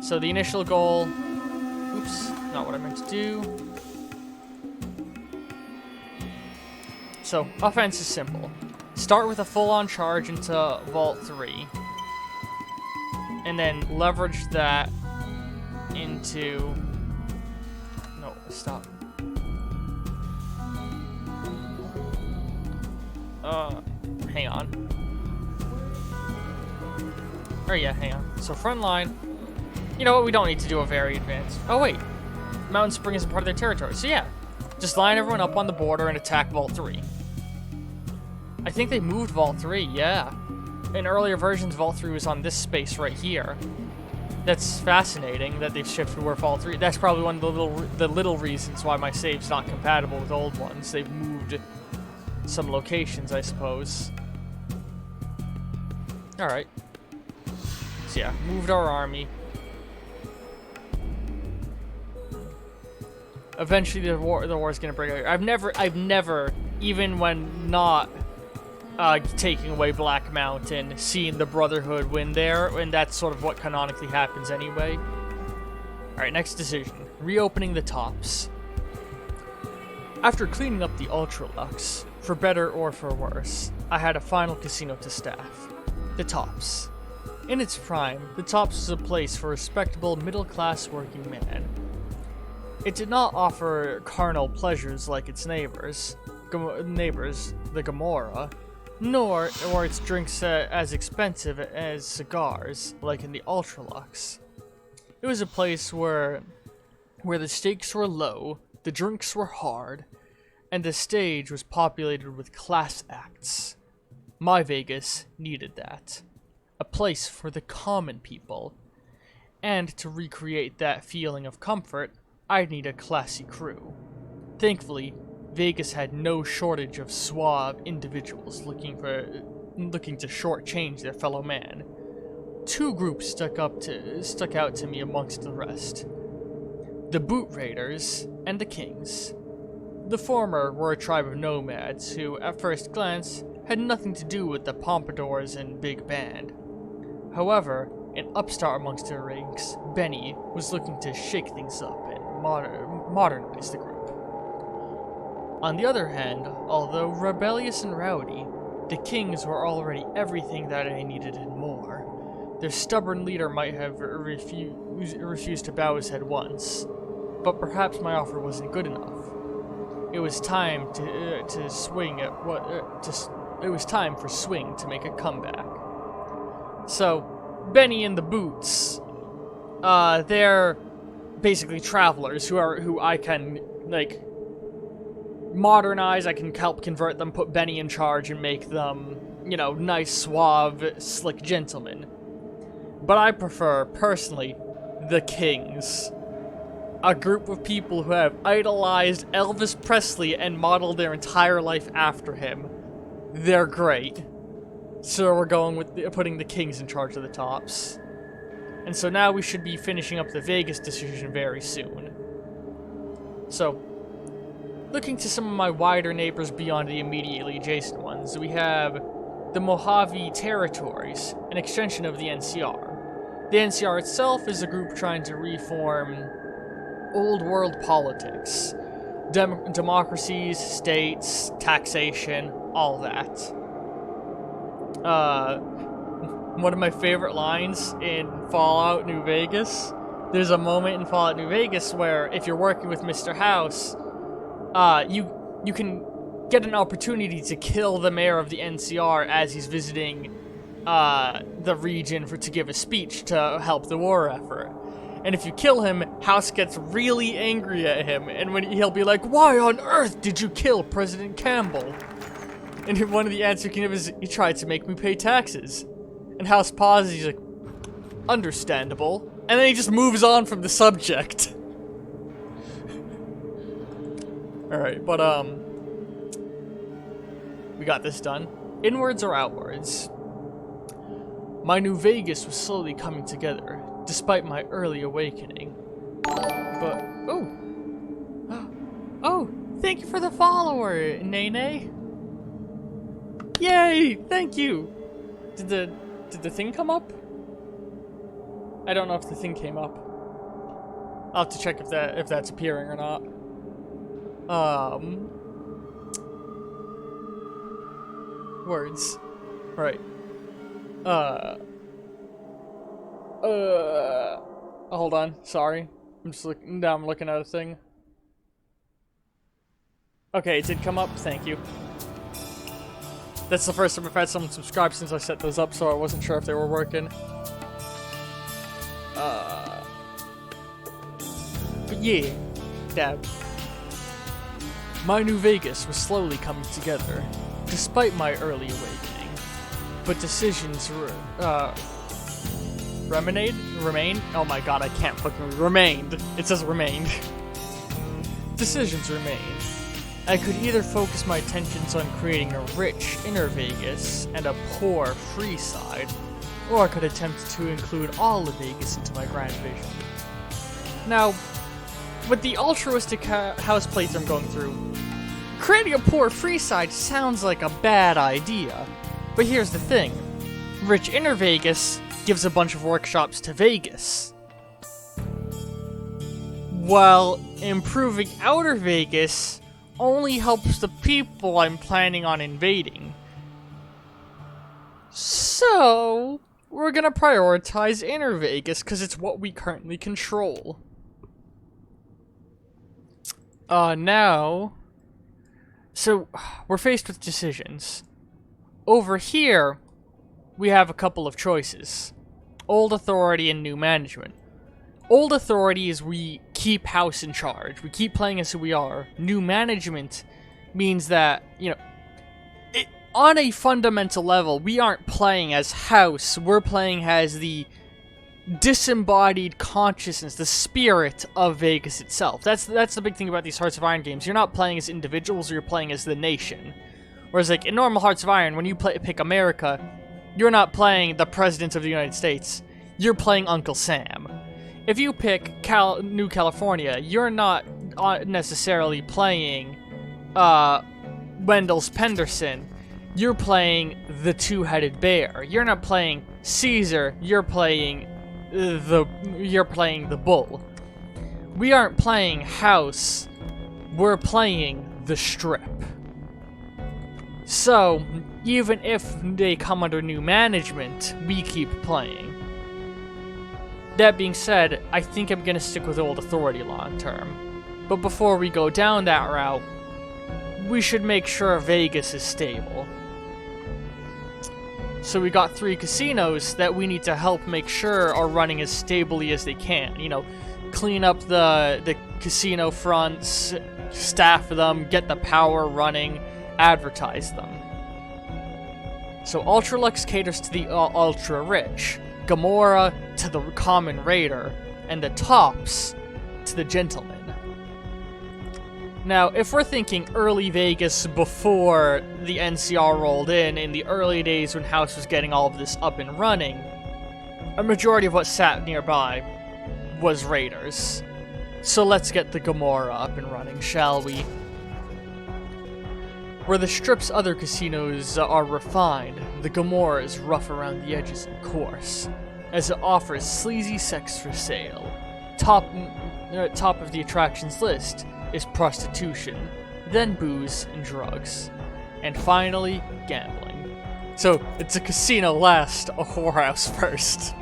So the initial goal, oops, not what I meant to do. So offense is simple. Start with a full-on charge into Vault 3. And then leverage that into... No, stop. Hang on. Oh yeah, hang on. So front line. You know what, we don't need to do a very advanced... Oh wait. Mountain Spring isn't part of their territory. So yeah. Just line everyone up on the border and attack Vault 3. I think they moved Vault 3, yeah. In earlier versions, Vault 3 was on this space right here. That's fascinating that they've shifted where Vault 3... That's probably one of the little reasons why my save's not compatible with old ones. They've moved some locations, I suppose. Alright. So yeah, moved our army. Eventually the war's gonna break out. I've never, even when not taking away Black Mountain, seen the Brotherhood win there, and that's sort of what canonically happens anyway. Alright, next decision. Reopening the tops. After cleaning up the Ultralux, for better or for worse, I had a final casino to staff. The Tops. In its prime, the Tops was a place for respectable middle-class working man. It did not offer carnal pleasures like its neighbors, the Gomorrah, nor were its drinks as expensive as cigars, like in the Ultralux. It was a place where the stakes were low, the drinks were hard, and the stage was populated with class acts. My Vegas needed that. A place for the common people. And to recreate that feeling of comfort, I'd need a classy crew. Thankfully, Vegas had no shortage of suave individuals looking to shortchange their fellow man. Two groups stuck out to me amongst the rest. The Boot Raiders and the Kings. The former were a tribe of nomads who, at first glance, had nothing to do with the Pompadours and Big Band. However, an upstart amongst their ranks, Benny, was looking to shake things up and modernize the group. On the other hand, although rebellious and rowdy, the Kings were already everything that I needed and more. Their stubborn leader might have refused to bow his head once, but perhaps my offer wasn't good enough. It was time for Swing to make a comeback. So, Benny and the Boots, they're basically travelers who I can, like, modernize. I can help convert them, put Benny in charge, and make them, you know, nice, suave, slick gentlemen. But I prefer, personally, the Kings. A group of people who have idolized Elvis Presley and modeled their entire life after him. They're great. So we're going with putting the Kings in charge of the Tops. And so now we should be finishing up the Vegas decision very soon. So, looking to some of my wider neighbors beyond the immediately adjacent ones, we have the Mojave Territories, an extension of the NCR. The NCR itself is a group trying to reform old world politics. Democracies, states, taxation, all that. One of my favorite lines in Fallout New Vegas, there's a moment in Fallout New Vegas where if you're working with Mr. House, you can get an opportunity to kill the mayor of the NCR as he's visiting the region to give a speech to help the war effort. And if you kill him, House gets really angry at him, and he'll be like, "Why on earth did you kill President Campbell?" And one of the answers he can give is, "He tried to make me pay taxes." And House pauses, he's like, "Understandable." And then he just moves on from the subject. Alright, but, we got this done. Inwards or outwards? My New Vegas was slowly coming together, despite my early awakening. But, oh! Oh, thank you for the follower, Nene! Yay! Thank you! Did the thing come up? I don't know if the thing came up. I'll have to check if that's appearing or not. Words. Right. Hold on. Sorry. I'm just looking. Now I'm looking at a thing. Okay, it did come up. Thank you. That's the first time I've had someone subscribe since I set those up, so I wasn't sure if they were working. But yeah, dab. My New Vegas was slowly coming together, despite my early awakening. But decisions remain? Oh my god, I can't fucking remained. It says remained. Decisions remained. I could either focus my attentions on creating a rich inner Vegas and a poor free side, or I could attempt to include all of Vegas into my grand vision. Now, with the altruistic house plates I'm going through, creating a poor free side sounds like a bad idea. But here's the thing. Rich inner Vegas gives a bunch of workshops to Vegas, while improving outer Vegas only helps the people I'm planning on invading. So, we're gonna prioritize inner Vegas because it's what we currently control. Now, so we're faced with decisions. Over here, we have a couple of choices. Old Authority and New Management. Old Authority is we keep House in charge. We keep playing as who we are. New Management means that, you know, on a fundamental level, we aren't playing as House. We're playing as the disembodied consciousness, the spirit of Vegas itself. That's the big thing about these Hearts of Iron games. You're not playing as individuals, you're playing as the nation. Whereas, like, in normal Hearts of Iron, when you pick America, you're not playing the President of the United States. You're playing Uncle Sam. If you pick New California, you're not necessarily playing Wendell Penderson. You're playing the Two-Headed Bear. You're not playing Caesar. You're playing the Bull. We aren't playing House. We're playing the Strip. So, even if they come under New Management, we keep playing. That being said, I think I'm gonna stick with Old Authority long term. But before we go down that route, we should make sure Vegas is stable. So we got 3 casinos that we need to help make sure are running as stably as they can. You know, clean up the casino fronts, staff them, get the power running, advertise them. So Ultralux caters to the ultra-rich, Gamora to the common raider, and the Tops to the gentleman. Now, if we're thinking early Vegas before the NCR rolled in the early days when House was getting all of this up and running, a majority of what sat nearby was raiders. So let's get the Gamora up and running, shall we? Where the Strip's other casinos are refined, the Gamora is rough around the edges and coarse, as it offers sleazy sex for sale. Top of the attractions list is prostitution, then booze and drugs, and finally, gambling. So, it's a casino last, a whorehouse first.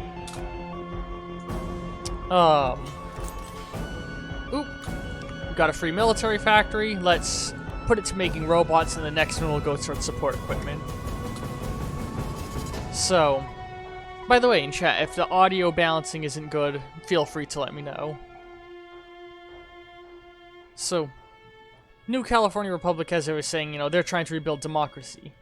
We got a free military factory. Let's put it to making robots, and the next one will go towards support equipment. So, by the way, in chat, if the audio balancing isn't good, feel free to let me know. So, New California Republic, as I was saying, you know, they're trying to rebuild democracy.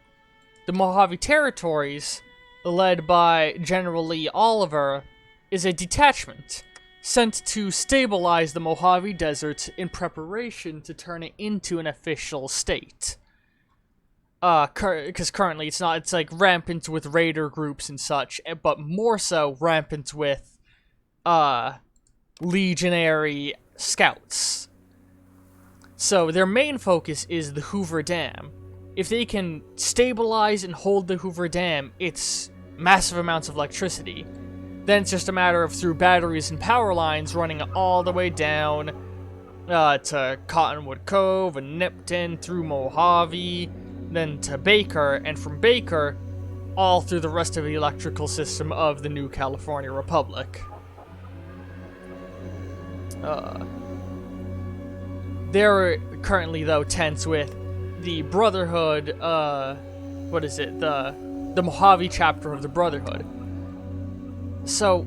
The Mojave Territories, led by General Lee Oliver, is a detachment. sent to stabilize the Mojave Desert in preparation to turn it into an official state. Because currently it's not, it's like rampant with raider groups and such, but more so rampant with, legionary scouts. So their main focus is the Hoover Dam. If they can stabilize and hold the Hoover Dam, it's massive amounts of electricity. Then it's just a matter of through batteries and power lines running all the way down to Cottonwood Cove and Nipton, through Mojave, then to Baker, and from Baker, all through the rest of the electrical system of the new California Republic. They're currently, though, tense with the Brotherhood, the Mojave Chapter of the Brotherhood. So,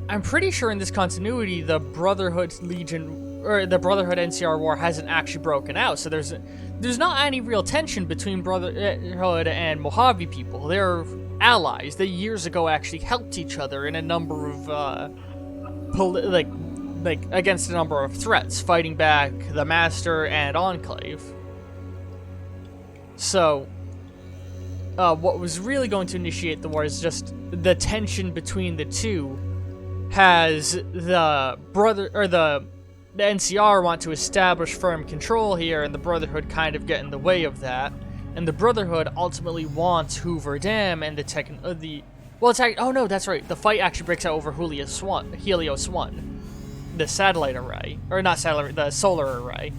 I'm pretty sure in this continuity, the Brotherhood Legion, or the Brotherhood NCR war hasn't actually broken out, so there's not any real tension between Brotherhood and Mojave people. They're allies. They years ago actually helped each other in a number of, against a number of threats, fighting back the Master and Enclave. So, what was really going to initiate the war is just the tension between the two. Has the NCR want to establish firm control here, and the Brotherhood kind of get in the way of that. And the Brotherhood ultimately wants Hoover Dam and the fight actually breaks out over Helios 1, the satellite array, or not satellite, the solar array.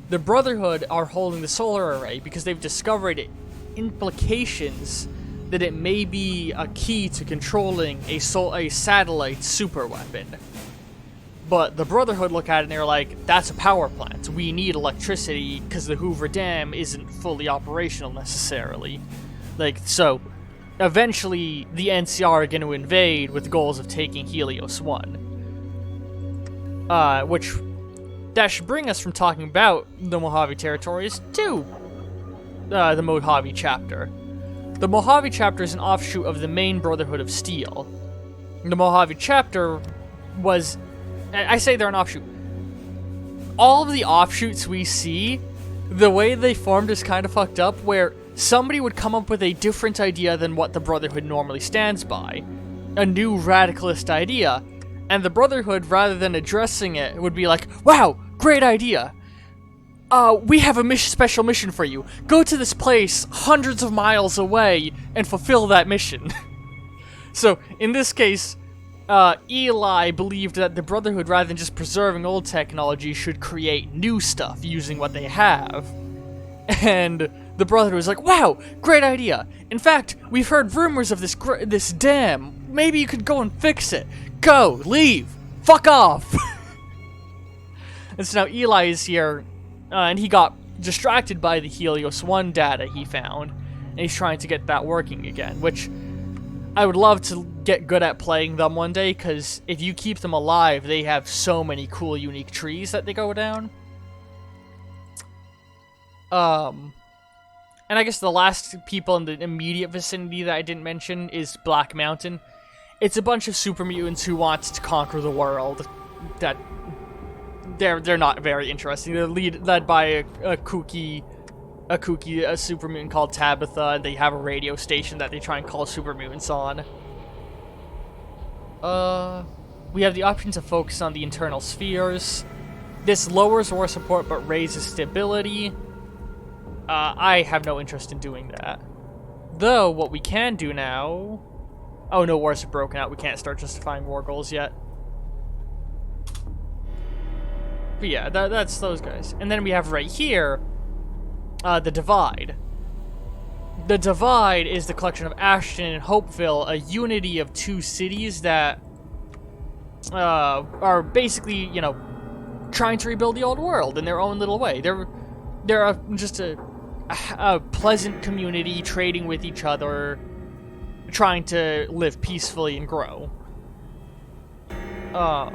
The Brotherhood are holding the solar array because they've discovered implications that it may be a key to controlling a satellite superweapon. But the Brotherhood look at it and they're like, that's a power plant. We need electricity because the Hoover Dam isn't fully operational necessarily. So eventually the NCR are going to invade with goals of taking Helios 1. That should bring us from talking about the Mojave Territories to the Mojave Chapter. The Mojave Chapter is an offshoot of the main Brotherhood of Steel. The Mojave Chapter was... I say they're an offshoot. All of the offshoots we see, the way they formed is kind of fucked up, where somebody would come up with a different idea than what the Brotherhood normally stands by. A new radicalist idea. And the Brotherhood, rather than addressing it, would be like, wow, great idea. We have a special mission for you. Go to this place hundreds of miles away and fulfill that mission. So, in this case, Eli believed that the Brotherhood, rather than just preserving old technology, should create new stuff using what they have. And the Brotherhood was like, wow, great idea. In fact, we've heard rumors of this dam. Maybe you could go and fix it. Go, leave, fuck off. And so now Eli is here, and he got distracted by the Helios 1 data he found, and he's trying to get that working again, which I would love to get good at playing them one day, because if you keep them alive, they have so many cool, unique trees that they go down. And I guess the last people in the immediate vicinity that I didn't mention is Black Mountain. It's a bunch of super mutants who want to conquer the world. That they're not very interesting. They're led by a kooky super mutant called Tabitha, and they have a radio station that they try and call super mutants on. We have the option to focus on the internal spheres. This lowers war support but raises stability. I have no interest in doing that. Though, what we can do now... Oh, no, wars have broken out. We can't start justifying war goals yet. But yeah, that's those guys. And then we have right here, the Divide. The Divide is the collection of Ashton and Hopeville, a unity of two cities that are basically, trying to rebuild the old world in their own little way. They're just a pleasant community, trading with each other, trying to live peacefully and grow. I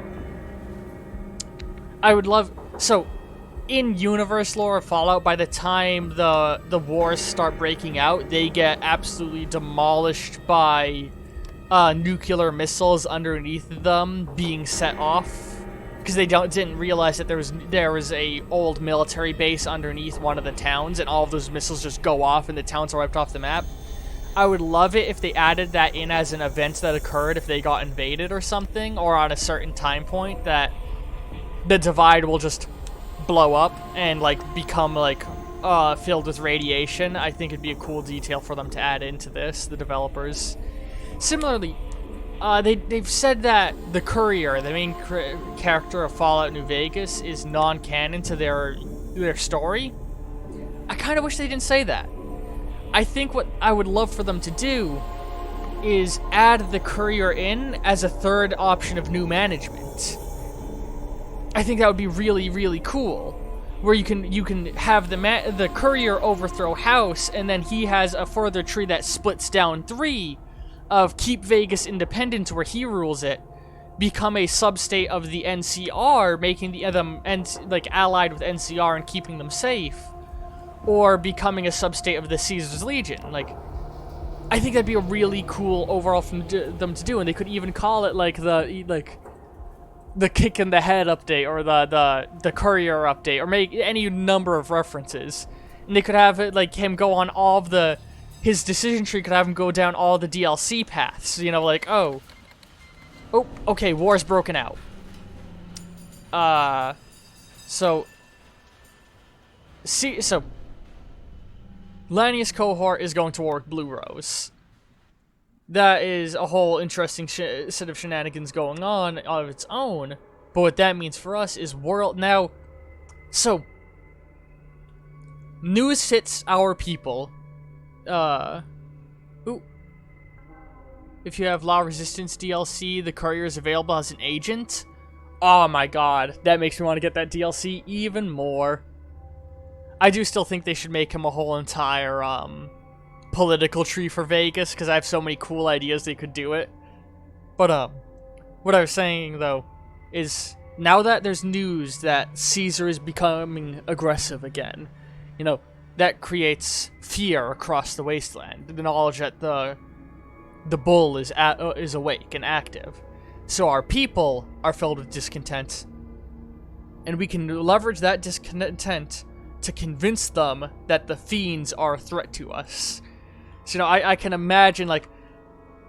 would love... So, in universe lore of Fallout, by the time the wars start breaking out, they get absolutely demolished by nuclear missiles underneath them being set off. Because they didn't realize that there was a old military base underneath one of the towns, and all of those missiles just go off and the towns are wiped off the map. I would love it if they added that in as an event that occurred if they got invaded or something, or on a certain time point that the divide will just blow up and like become like filled with radiation. I think it'd be a cool detail for them to add into this, the developers. Similarly, they've said that the Courier, the main character of Fallout New Vegas, is non-canon to their story. I kind of wish they didn't say that. I think what I would love for them to do is add the Courier in as a third option of new management. I think that would be really, really cool. Where you can have the Courier overthrow House, and then he has a further tree that splits down 3 of Keep Vegas Independent, where he rules it, become a substate of the NCR, making them like allied with NCR and keeping them safe, or becoming a substate of the Caesar's Legion. Like, I think that'd be a really cool overall for them to do, and they could even call it like the kick in the head update, or the Courier update, or make any number of references. And they could have it like him go on all of his decision tree could have him go down all the DLC paths. You know, like, oh, okay, war's broken out. So Lanius cohort is going to war with Blue Rose. That is a whole interesting set of shenanigans going on of its own. But what that means for us is now. So news hits our people. If you have Law Resistance DLC, the Courier is available as an agent. Oh my god, that makes me want to get that DLC even more. I do still think they should make him a whole entire political tree for Vegas, because I have so many cool ideas they could do it. But what I was saying though is, now that there's news that Caesar is becoming aggressive again, you know, that creates fear across the wasteland. The knowledge that the bull is awake and active. So our people are filled with discontent, and we can leverage that discontent to convince them that the fiends are a threat to us. So, you know, I can imagine, like,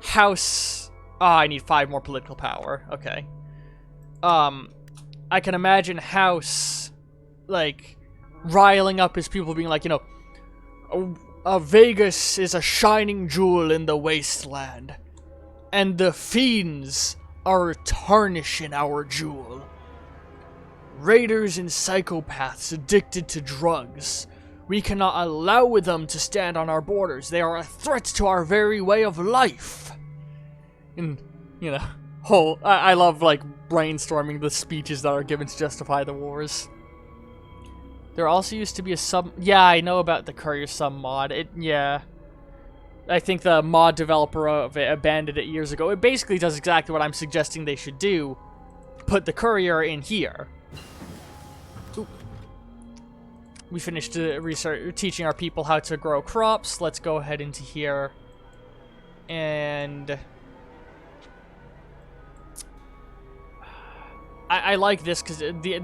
House... Oh, I need 5 more political power. Okay. I can imagine House, like, riling up his people, being like, you know, Vegas is a shining jewel in the wasteland, and the fiends are tarnishing our jewel. Raiders and psychopaths addicted to drugs. We cannot allow them to stand on our borders. They are a threat to our very way of life. And, you know, I love, like, brainstorming the speeches that are given to justify the wars. There also used to be a sub... Yeah, I know about the Courier sub mod. Yeah. I think the mod developer of it abandoned it years ago. It basically does exactly what I'm suggesting they should do. Put the Courier in here. Oop. We finished teaching our people how to grow crops. Let's go ahead into here. And... I like this because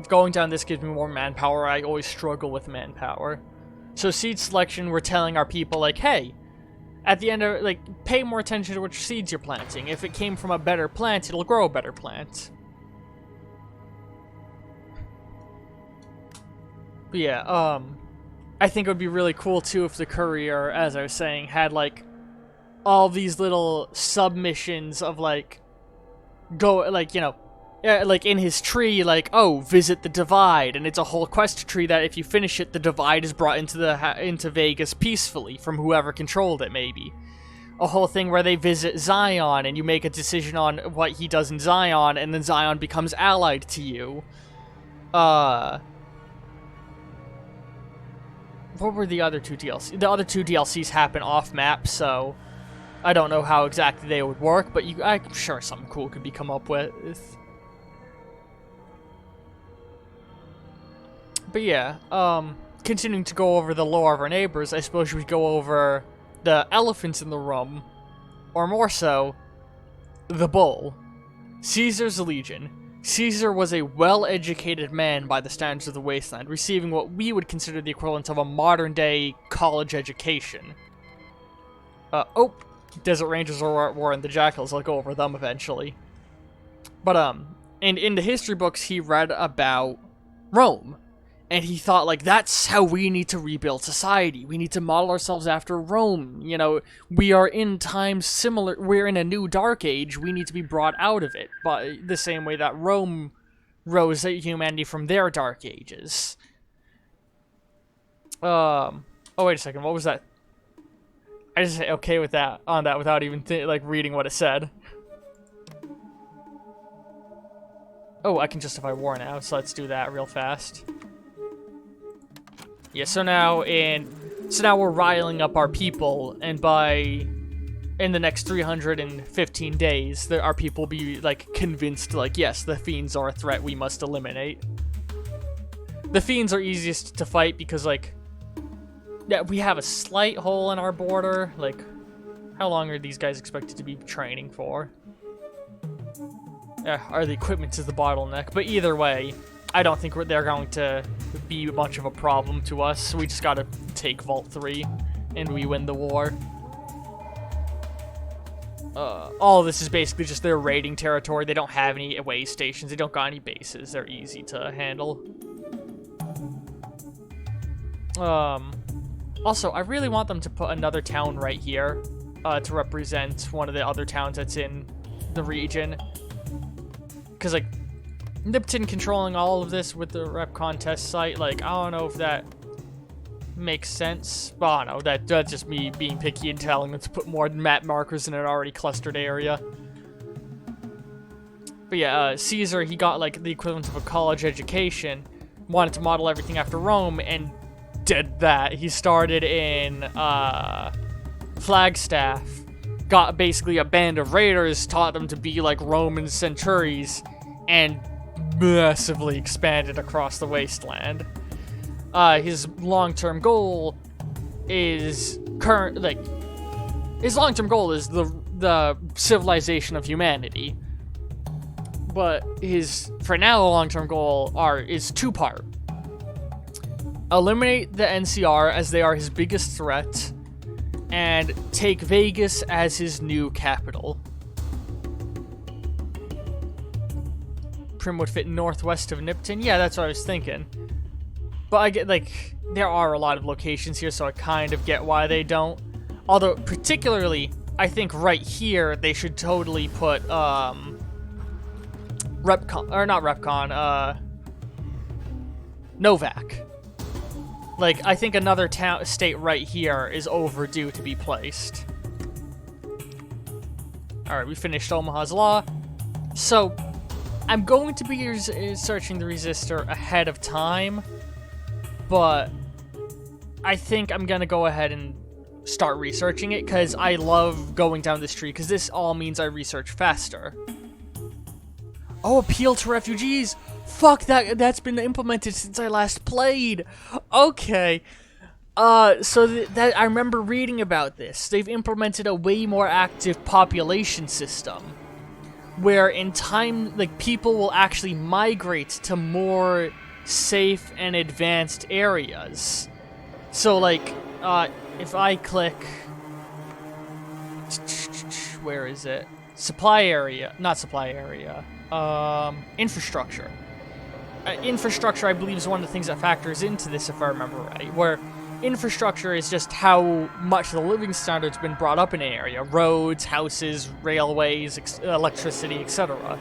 going down this gives me more manpower. I always struggle with manpower. So seed selection, we're telling our people, like, hey, at the end of, like, pay more attention to which seeds you're planting. If it came from a better plant, it'll grow a better plant. But yeah, I think it would be really cool too if the Courier, as I was saying, had, like, all these little submissions of, like, like, you know, like in his tree, like, oh, visit the Divide, and it's a whole quest tree that if you finish it, the Divide is brought into Vegas peacefully from whoever controlled it, maybe. A whole thing where they visit Zion, and you make a decision on what he does in Zion, and then Zion becomes allied to you. What were the other 2 DLCs? The other 2 DLCs happen off-map, so I don't know how exactly they would work, but I'm sure something cool could be come up with. But yeah, continuing to go over the lore of our neighbors, I suppose we go over the elephants in the room, or more so, The Bull. Caesar's Legion. Caesar was a well-educated man by the standards of the wasteland, receiving what we would consider the equivalent of a modern-day college education. Desert Rangers are at war and the Jackals. I'll go over them eventually. But, and in the history books, he read about Rome. And he thought, like, that's how we need to rebuild society. We need to model ourselves after Rome. You know, we are in times similar. We're in a new dark age. We need to be brought out of it. But the same way that Rome rose humanity from their dark ages. Oh, wait a second. What was that? I just say okay with that, on that, without even, like, reading what it said. Oh, I can justify war now, so let's do that real fast. Yeah, so now we're riling up our people, and in the next 315 days, our people will be, like, convinced, like, yes, the Fiends are a threat we must eliminate. The Fiends are easiest to fight because, like, yeah, we have a slight hole in our border. Like, how long are these guys expected to be training for? Or the equipment is the bottleneck, but either way, I don't think they're going to be much of a problem to us. We just gotta take Vault 3, and we win the war. All of this is basically just their raiding territory. They don't have any way stations. They don't got any bases. They're easy to handle. Also, I really want them to put another town right here to represent one of the other towns that's in the region. Because, like, Nipton controlling all of this with the rep contest site, like, I don't know if that makes sense. But I don't know, that's just me being picky and telling them to put more map markers in an already clustered area. But yeah, Caesar, he got, like, the equivalent of a college education, wanted to model everything after Rome, and did that. He started in Flagstaff, got basically a band of raiders, taught them to be like Roman centuries, and massively expanded across the wasteland. His long-term goal is the civilization of humanity. But his, for now, long-term goal is two-part. Eliminate the NCR as they are his biggest threat, and take Vegas as his new capital. Prim would fit northwest of Nipton. Yeah, that's what I was thinking. But I get, like, there are a lot of locations here, so I kind of get why they don't. Although, particularly, I think right here, they should totally put, Novak. Like, I think another state right here is overdue to be placed. Alright, we finished Omaha's Law. So, I'm going to be searching the Resistor ahead of time, but I think I'm going to go ahead and start researching it, because I love going down this tree, because this all means I research faster. Oh, appeal to refugees! Fuck, that's been implemented since I last played! Okay. So that I remember reading about this. They've implemented a way more active population system, where in time, like, people will actually migrate to more safe and advanced areas. So, like, if I click... Where is it? Supply area. Not supply area. Infrastructure. Infrastructure, I believe, is one of the things that factors into this, if I remember right, where infrastructure is just how much the living standard's been brought up in an area. Roads, houses, railways, electricity, etc.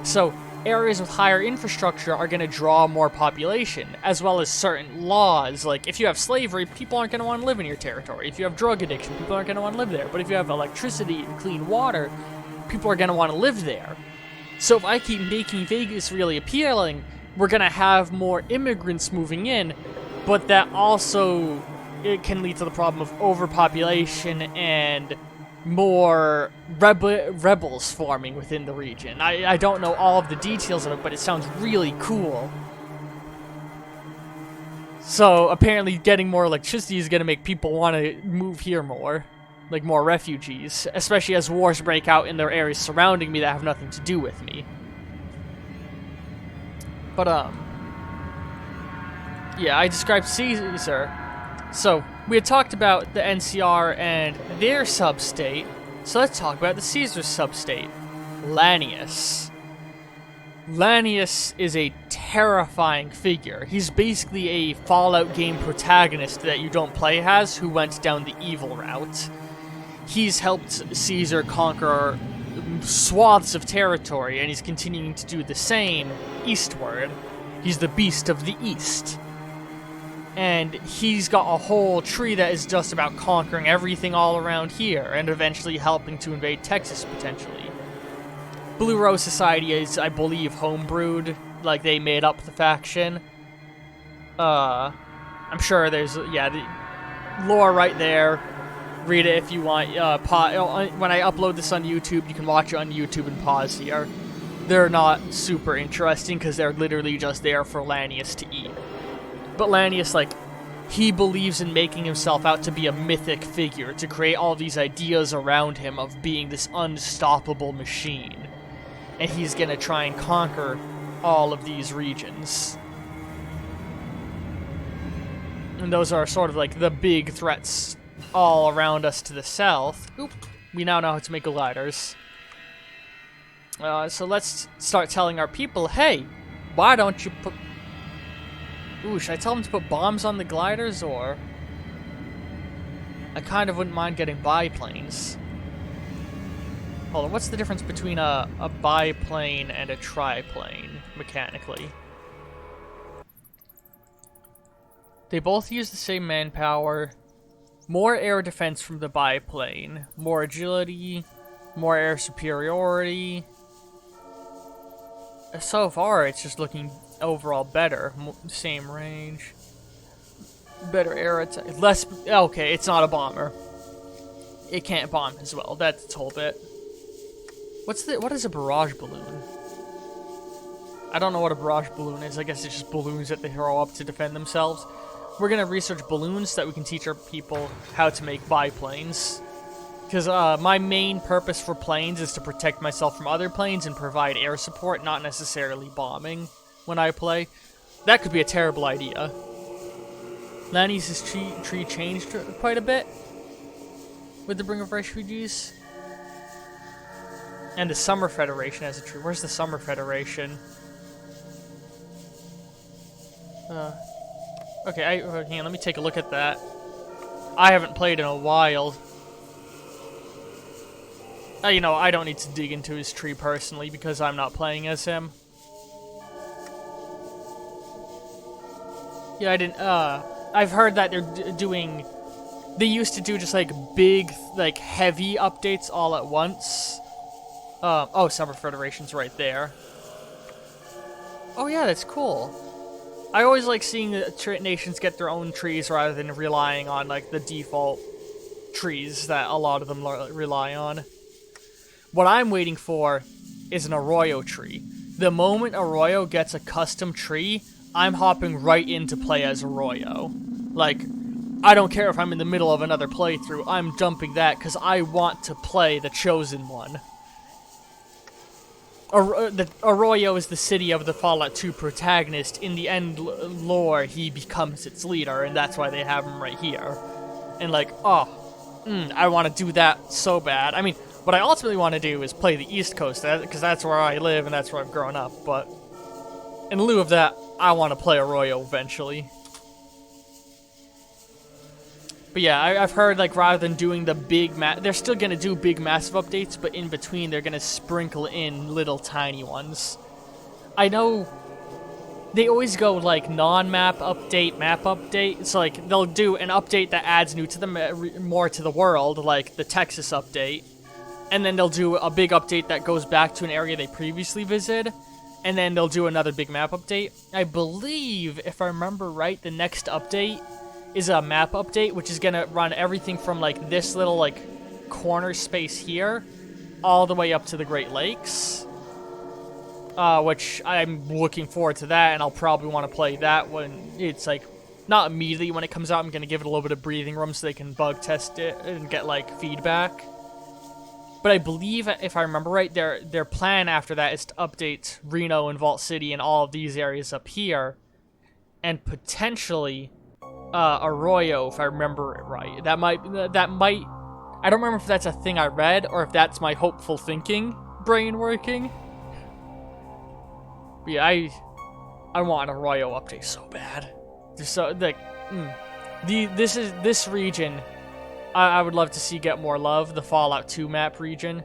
So, areas with higher infrastructure are going to draw more population, as well as certain laws. Like, if you have slavery, people aren't going to want to live in your territory. If you have drug addiction, people aren't going to want to live there. But if you have electricity and clean water, people are going to want to live there. So if I keep making Vegas really appealing, we're going to have more immigrants moving in, but that also, it can lead to the problem of overpopulation and more rebels forming within the region. I don't know all of the details of it, but it sounds really cool. So apparently getting more electricity is going to make people want to move here more. like more refugees, especially as wars break out in the areas surrounding me that have nothing to do with me. But yeah, I described Caesar. So we had talked about the NCR and their substate, so let's talk about the Caesar substate, Lanius. Lanius is a terrifying figure. He's basically a Fallout game protagonist that you don't play as, who went down the evil route. He's helped Caesar conquer swaths of territory, and he's continuing to do the same eastward. He's the beast of the east. And he's got a whole tree that is just about conquering everything all around here, and eventually helping to invade Texas, potentially. Blue Rose Society is, I believe, homebrewed. Like, they made up the faction. I'm sure there's, yeah, the lore right there. Read it if you want. When I upload this on YouTube, you can watch it on YouTube and pause here. They're not super interesting, because they're literally just there for Lanius to eat. But Lanius, like, he believes in making himself out to be a mythic figure, to create all these ideas around him of being this unstoppable machine. And he's gonna try and conquer all of these regions. And those are sort of like the big threats all around us to the south. Oop, we now know how to make gliders. So let's start telling our people, hey, why don't you put... Ooh, should I tell them to put bombs on the gliders, or... I kind of wouldn't mind getting biplanes. Hold on, what's the difference between a biplane and a triplane, mechanically? They both use the same manpower. More air defense from the biplane. More agility. More air superiority. So far, it's just looking overall better. Same range. Better air attack. Less... Okay, it's not a bomber. It can't bomb as well. That's its whole bit. What is a barrage balloon? I don't know what a barrage balloon is. I guess it's just balloons that they throw up to defend themselves. We're gonna research balloons so that we can teach our people how to make biplanes. Because my main purpose for planes is to protect myself from other planes and provide air support, not necessarily bombing when I play. That could be a terrible idea. Lanius' tree changed quite a bit with the bring of refugees. And the Summer Federation has a tree. Where's the Summer Federation? Okay, hang on, let me take a look at that. I haven't played in a while. You know, I don't need to dig into his tree personally because I'm not playing as him. Yeah, I didn't, I've heard that they're doing... They used to do just, like, big, like, heavy updates all at once. Oh, Summer Federation's right there. Oh yeah, that's cool. I always like seeing the nations get their own trees rather than relying on, like, the default trees that a lot of them rely on. What I'm waiting for is an Arroyo tree. The moment Arroyo gets a custom tree, I'm hopping right into play as Arroyo. Like, I don't care if I'm in the middle of another playthrough, I'm dumping that because I want to play the Chosen One. Arroyo is the city of the Fallout 2 protagonist. In the end lore, he becomes its leader, and that's why they have him right here. And like, I want to do that so bad. I mean, what I ultimately want to do is play the East Coast, because that's where I live and that's where I've grown up, but in lieu of that, I want to play Arroyo eventually. But yeah, I've heard, like, rather than doing the big they're still going to do big massive updates, but in between they're going to sprinkle in little tiny ones. I know they always go, like, non-map update, map update. It's like, they'll do an update that adds new to the more to the world, like the Texas update. And then they'll do a big update that goes back to an area they previously visited. And then they'll do another big map update. I believe, if I remember right, the next update is a map update, which is gonna run everything from, like, this little, like, corner space here, all the way up to the Great Lakes. Which I'm looking forward to that, and I'll probably want to play that when it's, like, Not immediately when it comes out. I'm going to give it a little bit of breathing room so they can bug test it and get, like, feedback. But I believe, if I remember right, their plan after that is to update Reno and Vault City and all of these areas up here. And potentially Arroyo, if I remember it right. That might... I don't remember if that's a thing I read or if that's my hopeful thinking brain working. But yeah, I want an Arroyo update so bad. There's so, like, this region... I would love to see get more love, the Fallout 2 map region.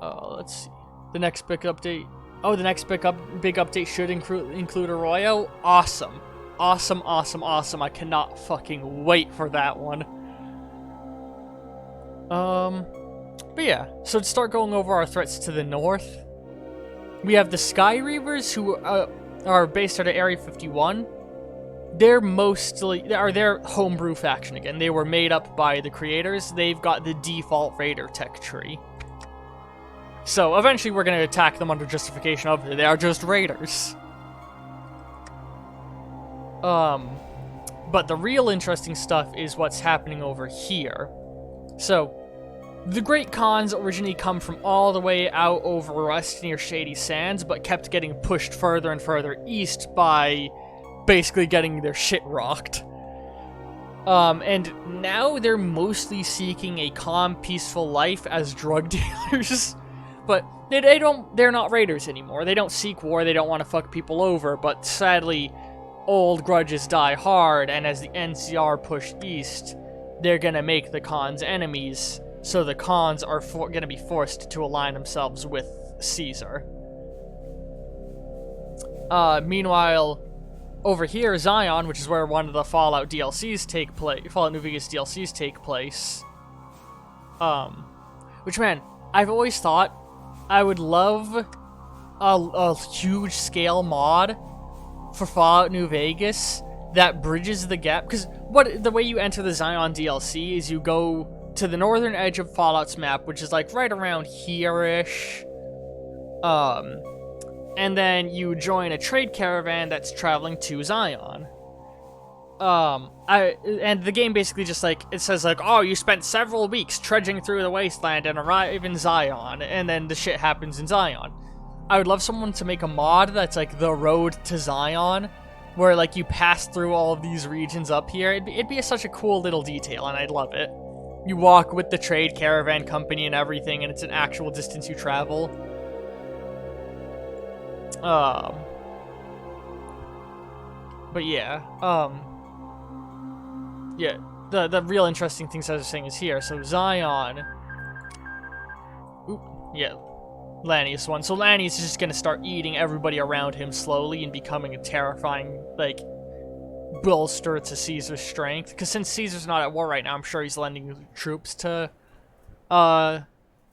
Let's see. The next big update. Oh, the next big update should include Arroyo. Awesome. Awesome, awesome, awesome. I cannot fucking wait for that one. But yeah. So to start going over our threats to the north, we have the Sky Reavers, who are based out of Area 51. They're homebrew faction again. They were made up by the creators. They've got the default Raider tech tree. So eventually we're going to attack them under justification of they are just Raiders. But the real interesting stuff is what's happening over here. So, the Great Khans originally come from all the way out over west near Shady Sands, but kept getting pushed further and further east by basically getting their shit rocked. And now they're mostly seeking a calm, peaceful life as drug dealers. But they're not raiders anymore. They don't seek war, they don't want to fuck people over, but sadly, old grudges die hard, and as the NCR push east, they're gonna make the Khans enemies, so the Khans are gonna be forced to align themselves with Caesar. Meanwhile, over here, Zion, which is where one of the Fallout DLCs take place, Fallout New Vegas DLCs take place. Which, man, I've always thought I would love a huge scale mod for Fallout New Vegas that bridges the gap. Because the way you enter the Zion DLC is you go to the northern edge of Fallout's map, which is like right around here-ish. And then you join a trade caravan that's traveling to Zion. And the game basically just like, it says like, oh, you spent several weeks trudging through the wasteland and arrive in Zion, and then the shit happens in Zion. I would love someone to make a mod that's like the road to Zion, where like you pass through all of these regions up here. It'd be such a cool little detail, and I'd love it. You walk with the trade caravan company and everything, and it's an actual distance you travel. But yeah, yeah, the real interesting things I was saying is here. So Zion, yeah, Lannius one. So Lannius is just gonna start eating everybody around him slowly and becoming a terrifying, like, bolster to Caesar's strength. Because since Caesar's not at war right now, I'm sure he's lending troops to, the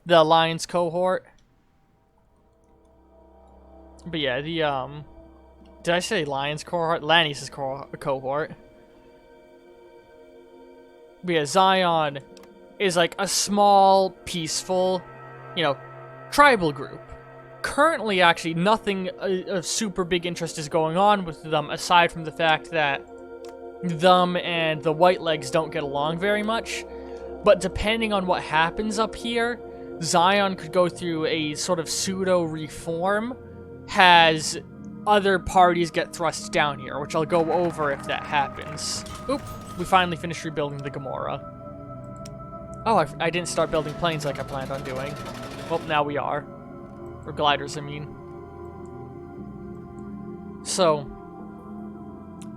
Alliance cohort. But yeah, the, did I say Lions cohort? Lannius' cohort. But yeah, Zion is like a small, peaceful, you know, tribal group. Currently, actually, nothing of super big interest is going on with them, aside from the fact that them and the Whitelegs don't get along very much. But depending on what happens up here, Zion could go through a sort of pseudo-reform, has other parties get thrust down here, which I'll go over if that happens. Oop, we finally finished rebuilding the Gamorra. Oh, I didn't start building planes like I planned on doing. Well, now we are. Or gliders, I mean. So,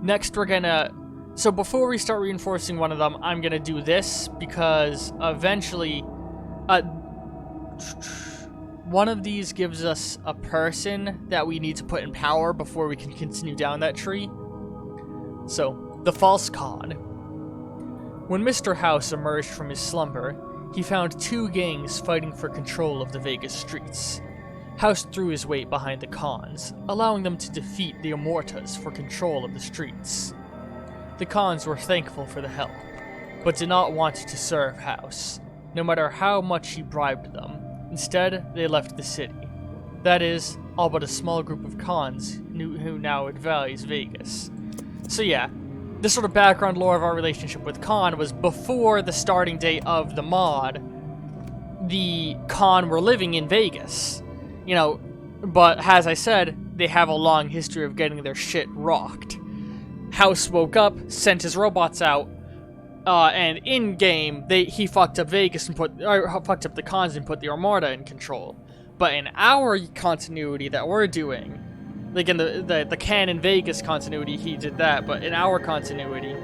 next we're gonna... So before we start reinforcing one of them, I'm gonna do this, because eventually... one of these gives us a person that we need to put in power before we can continue down that tree. So, the False Cod. When Mr. House emerged from his slumber, he found two gangs fighting for control of the Vegas streets. House threw his weight behind the Khans, allowing them to defeat the Immortas for control of the streets. The Khans were thankful for the help, but did not want to serve House, no matter how much he bribed them. Instead, they left the city. That is, all but a small group of cons who now advise Vegas. So yeah, this sort of background lore of our relationship with Con was before the starting date of the mod. The Con were living in Vegas, you know, but as I said, they have a long history of getting their shit rocked. House woke up, sent his robots out, and in game he fucked up Vegas and fucked up the Cons and put the Armada in control. But in our continuity that we're doing, like in the canon Vegas continuity, he did that. But in our continuity,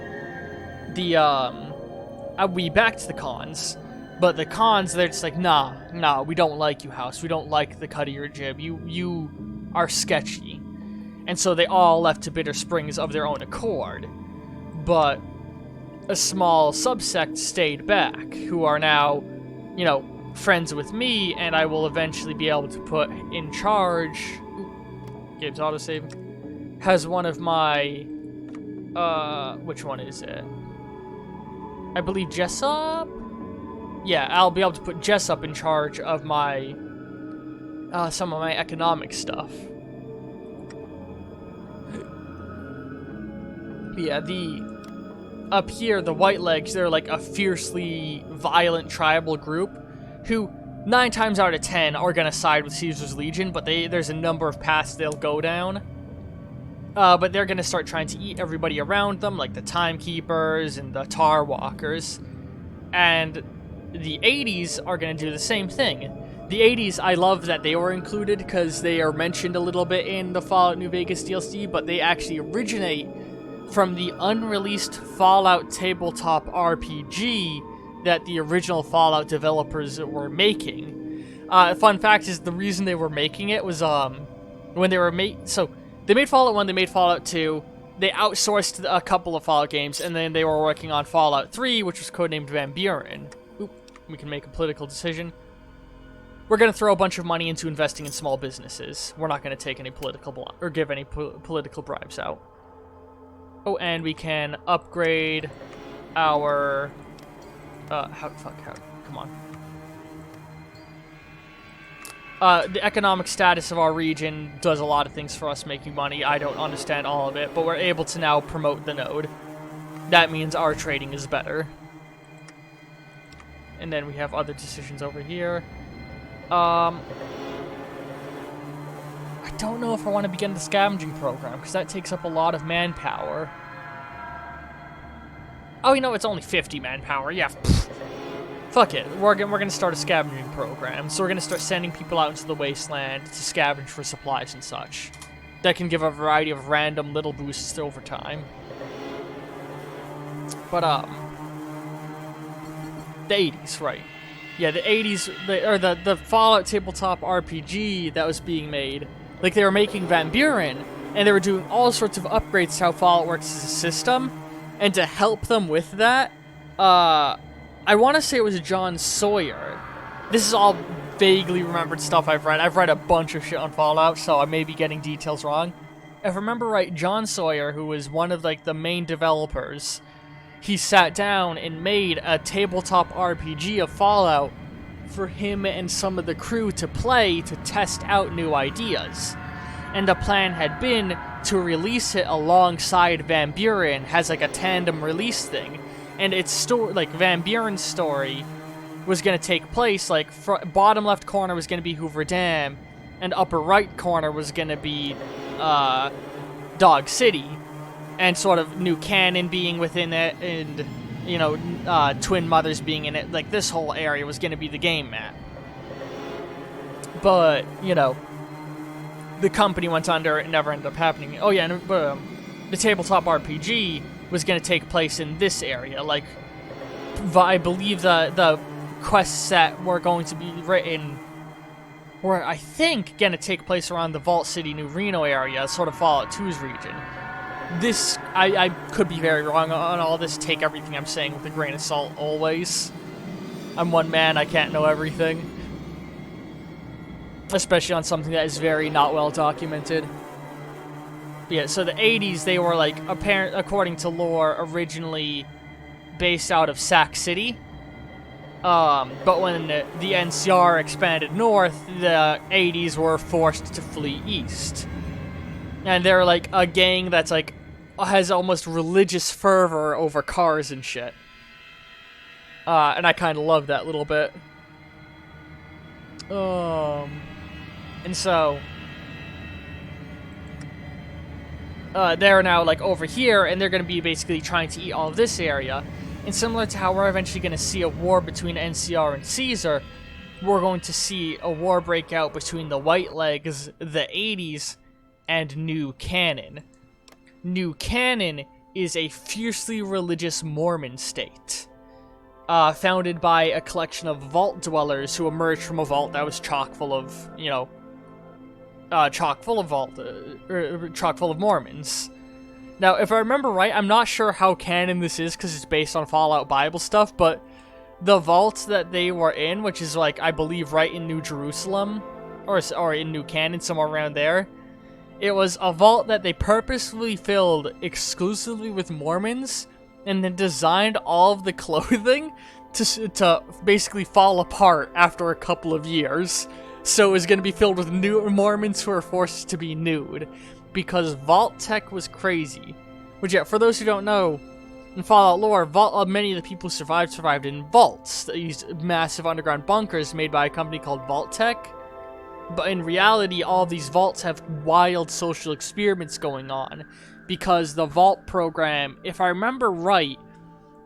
we backed the Cons, but the Cons, they're just like, nah, we don't like you, House. We don't like the cut of your jib. You are sketchy. And so they all left to Bitter Springs of their own accord. But a small subsect stayed back, who are now, you know, friends with me, and I will eventually be able to put in charge. Gabe's autosave has one of my, which one is it? I believe Jessup? Yeah, I'll be able to put Jessup in charge of my, some of my economic stuff. Yeah, up here, the Whitelegs, they're like a fiercely violent tribal group who 9 times out of 10 are gonna side with Caesar's Legion, but there's a number of paths they'll go down. But they're gonna start trying to eat everybody around them, like the Timekeepers and the Tar Walkers. And the 80s are gonna do the same thing. The 80s, I love that they were included because they are mentioned a little bit in the Fallout New Vegas DLC, but they actually originate from the unreleased Fallout tabletop RPG that the original Fallout developers were making. Fun fact is, the reason they were making it was, when they were so they made Fallout 1, they made Fallout 2, they outsourced a couple of Fallout games, and then they were working on Fallout 3, which was codenamed Van Buren. Oop, we can make a political decision. We're going to throw a bunch of money into investing in small businesses. We're not going to take any political or give any political bribes out. Oh, and we can upgrade our, come on. The economic status of our region does a lot of things for us making money. I don't understand all of it, but we're able to now promote the node. That means our trading is better. And then we have other decisions over here. I don't know if I want to begin the Scavenging Program, because that takes up a lot of manpower. Oh, you know, it's only 50 manpower. Yeah, fuck it. We're gonna start a Scavenging Program. So we're gonna start sending people out into the wasteland to scavenge for supplies and such. That can give a variety of random little boosts over time. But, the 80s, right. Yeah, the 80s, the Fallout tabletop RPG that was being made. Like, they were making Van Buren, and they were doing all sorts of upgrades to how Fallout works as a system. And to help them with that, I want to say it was John Sawyer. This is all vaguely remembered stuff I've read. I've read a bunch of shit on Fallout, so I may be getting details wrong. If I remember right, John Sawyer, who was one of, like, the main developers, he sat down and made a tabletop RPG of Fallout for him and some of the crew to play to test out new ideas. And the plan had been to release it alongside Van Buren as like a tandem release thing. And its like Van Buren's story was going to take place, like bottom left corner was going to be Hoover Dam, and upper right corner was going to be Dog City, and sort of New Cannon being within it, and you know, Twin Mothers being in it. Like, this whole area was going to be the game map. But, you know, the company went under, it never ended up happening. Oh yeah, and the tabletop RPG was going to take place in this area. Like, I believe the quests that were going to be written were, I think, going to take place around the Vault City, New Reno area, sort of Fallout 2's region. This, I could be very wrong on all this. Take everything I'm saying with a grain of salt, always. I'm one man, I can't know everything. Especially on something that is very not well documented. Yeah, so the 80s, they were, like, according to lore, originally based out of Sac City. But when the NCR expanded north, the 80s were forced to flee east. And they're like a gang that's like has almost religious fervor over cars and shit. And I kind of love that little bit. And so they're now like over here, and they're going to be basically trying to eat all of this area. And similar to how we're eventually going to see a war between NCR and Caesar, we're going to see a war break out between the White Legs, the 80s, and New Canaan. New Canaan is a fiercely religious Mormon state, founded by a collection of vault dwellers who emerged from a vault that was chock full of, chock full of Mormons. Now, if I remember right, I'm not sure how canon this is because it's based on Fallout Bible stuff, but the vault that they were in, which is like, I believe right in New Jerusalem, or in New Canaan, somewhere around there, it was a vault that they purposefully filled exclusively with Mormons, and then designed all of the clothing to basically fall apart after a couple of years. So it was going to be filled with new Mormons who are forced to be nude, because vault tech was crazy. Which, yeah, for those who don't know, in Fallout lore, many of the people who survived in vaults. They used massive underground bunkers made by a company called Vault Tech. But in reality, all of these vaults have wild social experiments going on, because the vault program, if I remember right,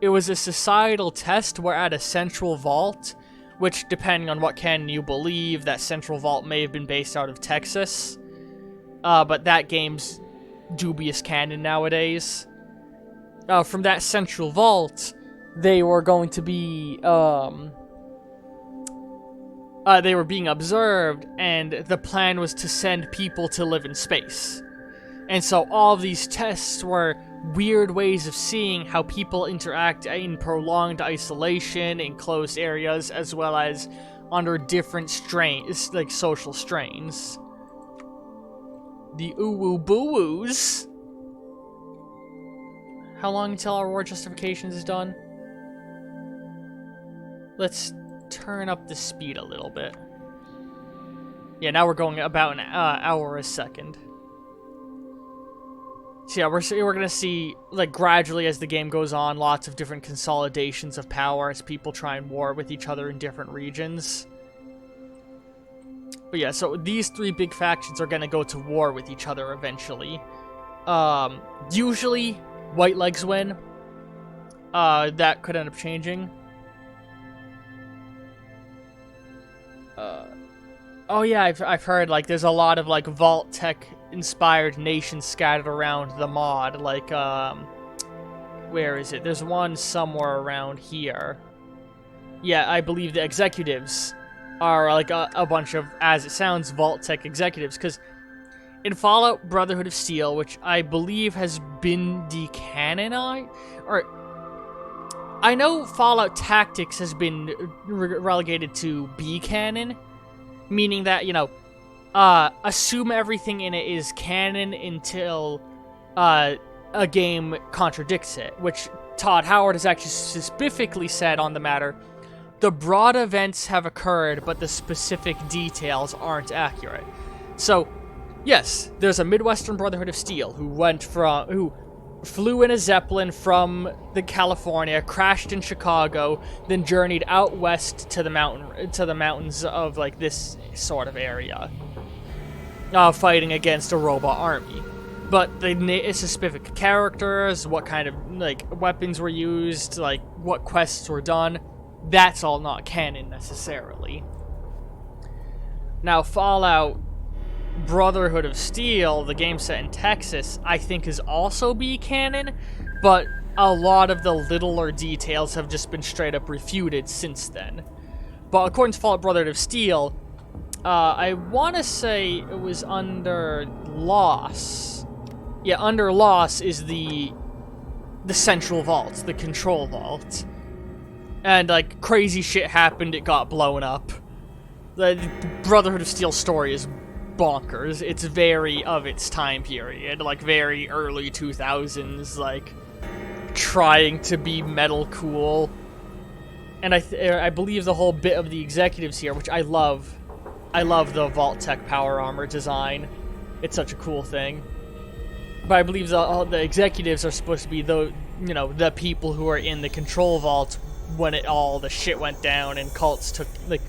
it was a societal test where at a central vault, which, depending on what canon you believe, that central vault may have been based out of Texas. But that game's dubious canon nowadays. From that central vault, they were going to be, they were being observed, and the plan was to send people to live in space. And so all of these tests were weird ways of seeing how people interact in prolonged isolation in closed areas, as well as under different strains, like social strains. The Uwu-Boo-Woos. How long until our war justifications is done? Let's turn up the speed a little bit. Yeah, now we're going about an hour a second. So yeah, we're gonna see, like, gradually as the game goes on, lots of different consolidations of power as people try and war with each other in different regions. But yeah, so these three big factions are gonna go to war with each other eventually. Usually, White Legs win. That could end up changing. Oh yeah, I've heard, like, there's a lot of, like, Vault Tech-inspired nations scattered around the mod. Like, where is it? There's one somewhere around here. Yeah, I believe the executives are, like, a bunch of, as it sounds, Vault Tech executives, because in Fallout Brotherhood of Steel, which I believe has been decanonized, or I know Fallout Tactics has been relegated to B canon, meaning that, you know, assume everything in it is canon until a game contradicts it, which Todd Howard has actually specifically said on the matter. The broad events have occurred, but the specific details aren't accurate. So, yes, there's a Midwestern Brotherhood of Steel who flew in a Zeppelin from California, crashed in Chicago, then journeyed out west to the mountains of, like, this sort of area, fighting against a robot army. But it's specific characters, what kind of, like, weapons were used, like, what quests were done. That's all not canon necessarily. Now, Fallout Brotherhood of Steel, the game set in Texas, I think is also B canon, but a lot of the littler details have just been straight up refuted since then. But according to Fallout Brotherhood of Steel, I want to say it was under Loss. Yeah, under Loss is the central vault, the control vault. And, like, crazy shit happened, it got blown up. The Brotherhood of Steel story is bonkers. It's very of its time period, like, very early 2000s, like, trying to be metal cool. And I believe the whole bit of the executives here, which I love. I love the Vault Tech power armor design. It's such a cool thing. But I believe the executives are supposed to be the people who are in the control vault when all the shit went down and cults took, like,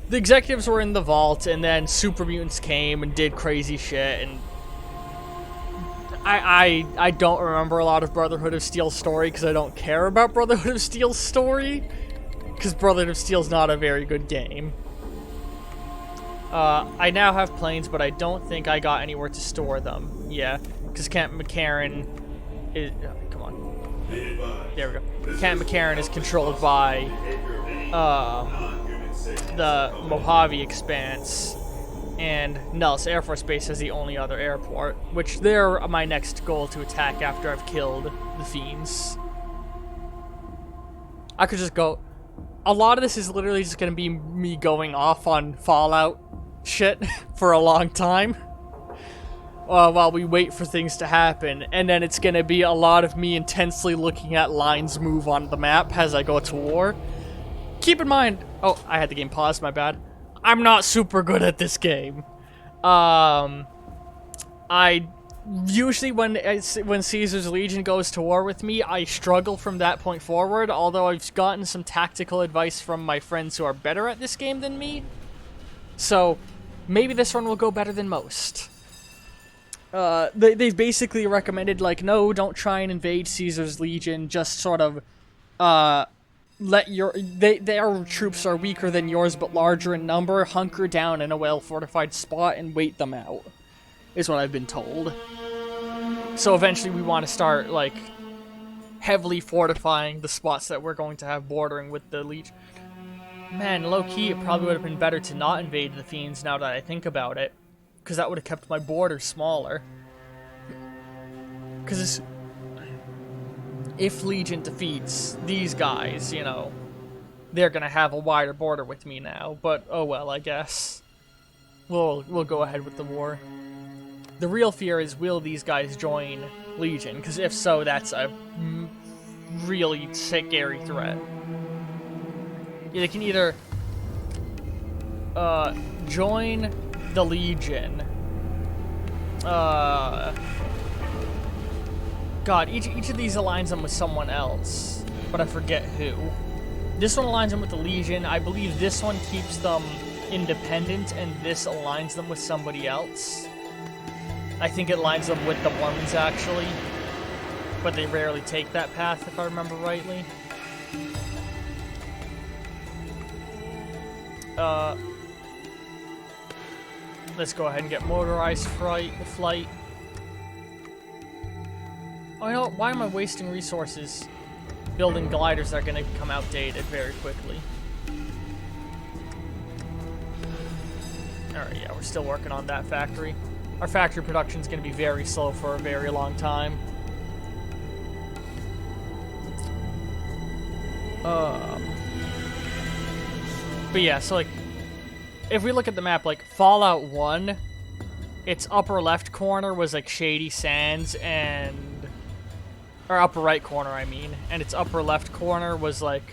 the executives were in the vault and then super mutants came and did crazy shit, and I don't remember a lot of Brotherhood of Steel's story because I don't care about Brotherhood of Steel's story, because Brotherhood of Steel's not a very good game. I now have planes, but I don't think I got anywhere to store them. Yeah, because Camp McCarran is... come on. There we go. Camp McCarran is controlled by the Mojave Expanse, and Nellis Air Force Base is the only other airport, which they're my next goal to attack after I've killed the Fiends. I could just go... A lot of this is literally just going to be me going off on Fallout shit for a long time while we wait for things to happen, and then it's going to be a lot of me intensely looking at lines move on the map as I go to war. Keep in mind... Oh, I had the game paused, my bad. I'm not super good at this game. I usually when Caesar's Legion goes to war with me, I struggle from that point forward, although I've gotten some tactical advice from my friends who are better at this game than me. So, maybe this one will go better than most. They've basically recommended, like, no, don't try and invade Caesar's Legion, just sort of, let their troops are weaker than yours but larger in number, hunker down in a well-fortified spot and wait them out, is what I've been told. So eventually we want to start, like, heavily fortifying the spots that we're going to have bordering with the Legion. Man, low-key, it probably would have been better to not invade the Fiends now that I think about it, because that would have kept my border smaller. Because if Legion defeats these guys, you know, they're gonna have a wider border with me now, but oh well, I guess. We'll go ahead with the war. The real fear is, will these guys join Legion? Because if so, that's a really scary threat. They can either join the Legion. God, each of these aligns them with someone else, but I forget who. This one aligns them with the Legion. I believe this one keeps them independent, and this aligns them with somebody else. I think it aligns them with the Mormons, actually, but they rarely take that path, if I remember rightly. Let's go ahead and get motorized flight. Oh, you know what? Why am I wasting resources building gliders that are going to become outdated very quickly? Alright, yeah, we're still working on that factory. Our factory production is going to be very slow for a very long time. But yeah, so like, if we look at the map, like, Fallout 1, its upper left corner was like Shady Sands and... Or upper right corner, I mean. And its upper left corner was like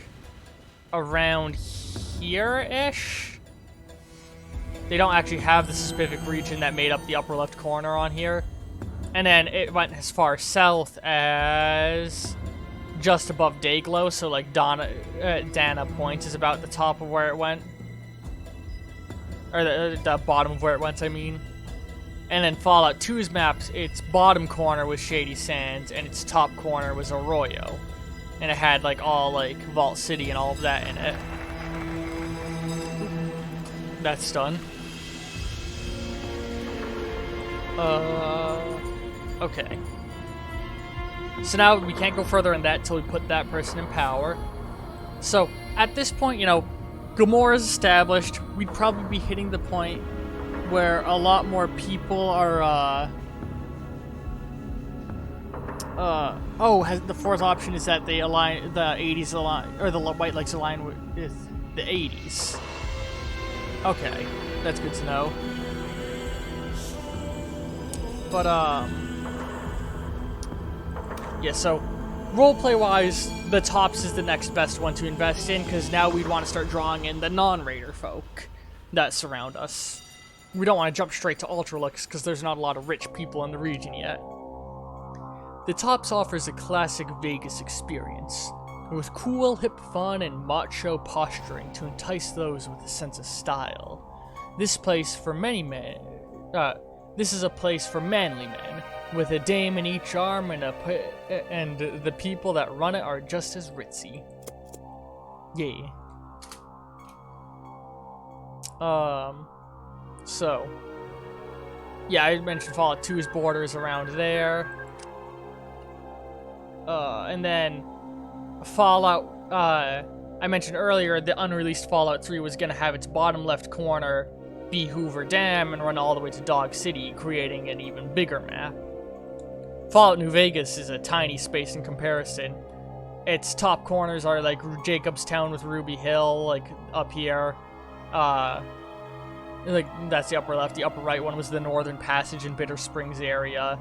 around here-ish? They don't actually have the specific region that made up the upper left corner on here. And then it went as far south as just above Dayglow, so like Dana Point is about the top of where it went. Or the bottom of where it went, I mean. And then Fallout 2's maps, its bottom corner was Shady Sands, and its top corner was Arroyo. And it had, like, all, like, Vault City and all of that in it. That's done. Okay. So now we can't go further in that until we put that person in power. So, at this point, you know, Gomorrah is established. We'd probably be hitting the point where a lot more people are, the fourth option is that they align, the 80s align, or the White Lakes align with the 80s. Okay, that's good to know. But, yeah, so, roleplay-wise, the Tops is the next best one to invest in, because now we'd want to start drawing in the non-raider folk that surround us. We don't want to jump straight to Ultralux, because there's not a lot of rich people in the region yet. The Tops offers a classic Vegas experience, with cool, hip fun and macho posturing to entice those with a sense of style. This is a place for manly men, with a dame in each arm, and the people that run it are just as ritzy. Yeah. So, yeah, I mentioned Fallout 2's borders around there. And then Fallout, I mentioned earlier, the unreleased Fallout 3 was gonna have its bottom left corner be Hoover Dam and run all the way to Dog City, creating an even bigger map. Fallout New Vegas is a tiny space in comparison. Its top corners are like Jacobstown with Ruby Hill, like up here. Like that's the upper left. The upper right one was the Northern Passage in Bitter Springs area.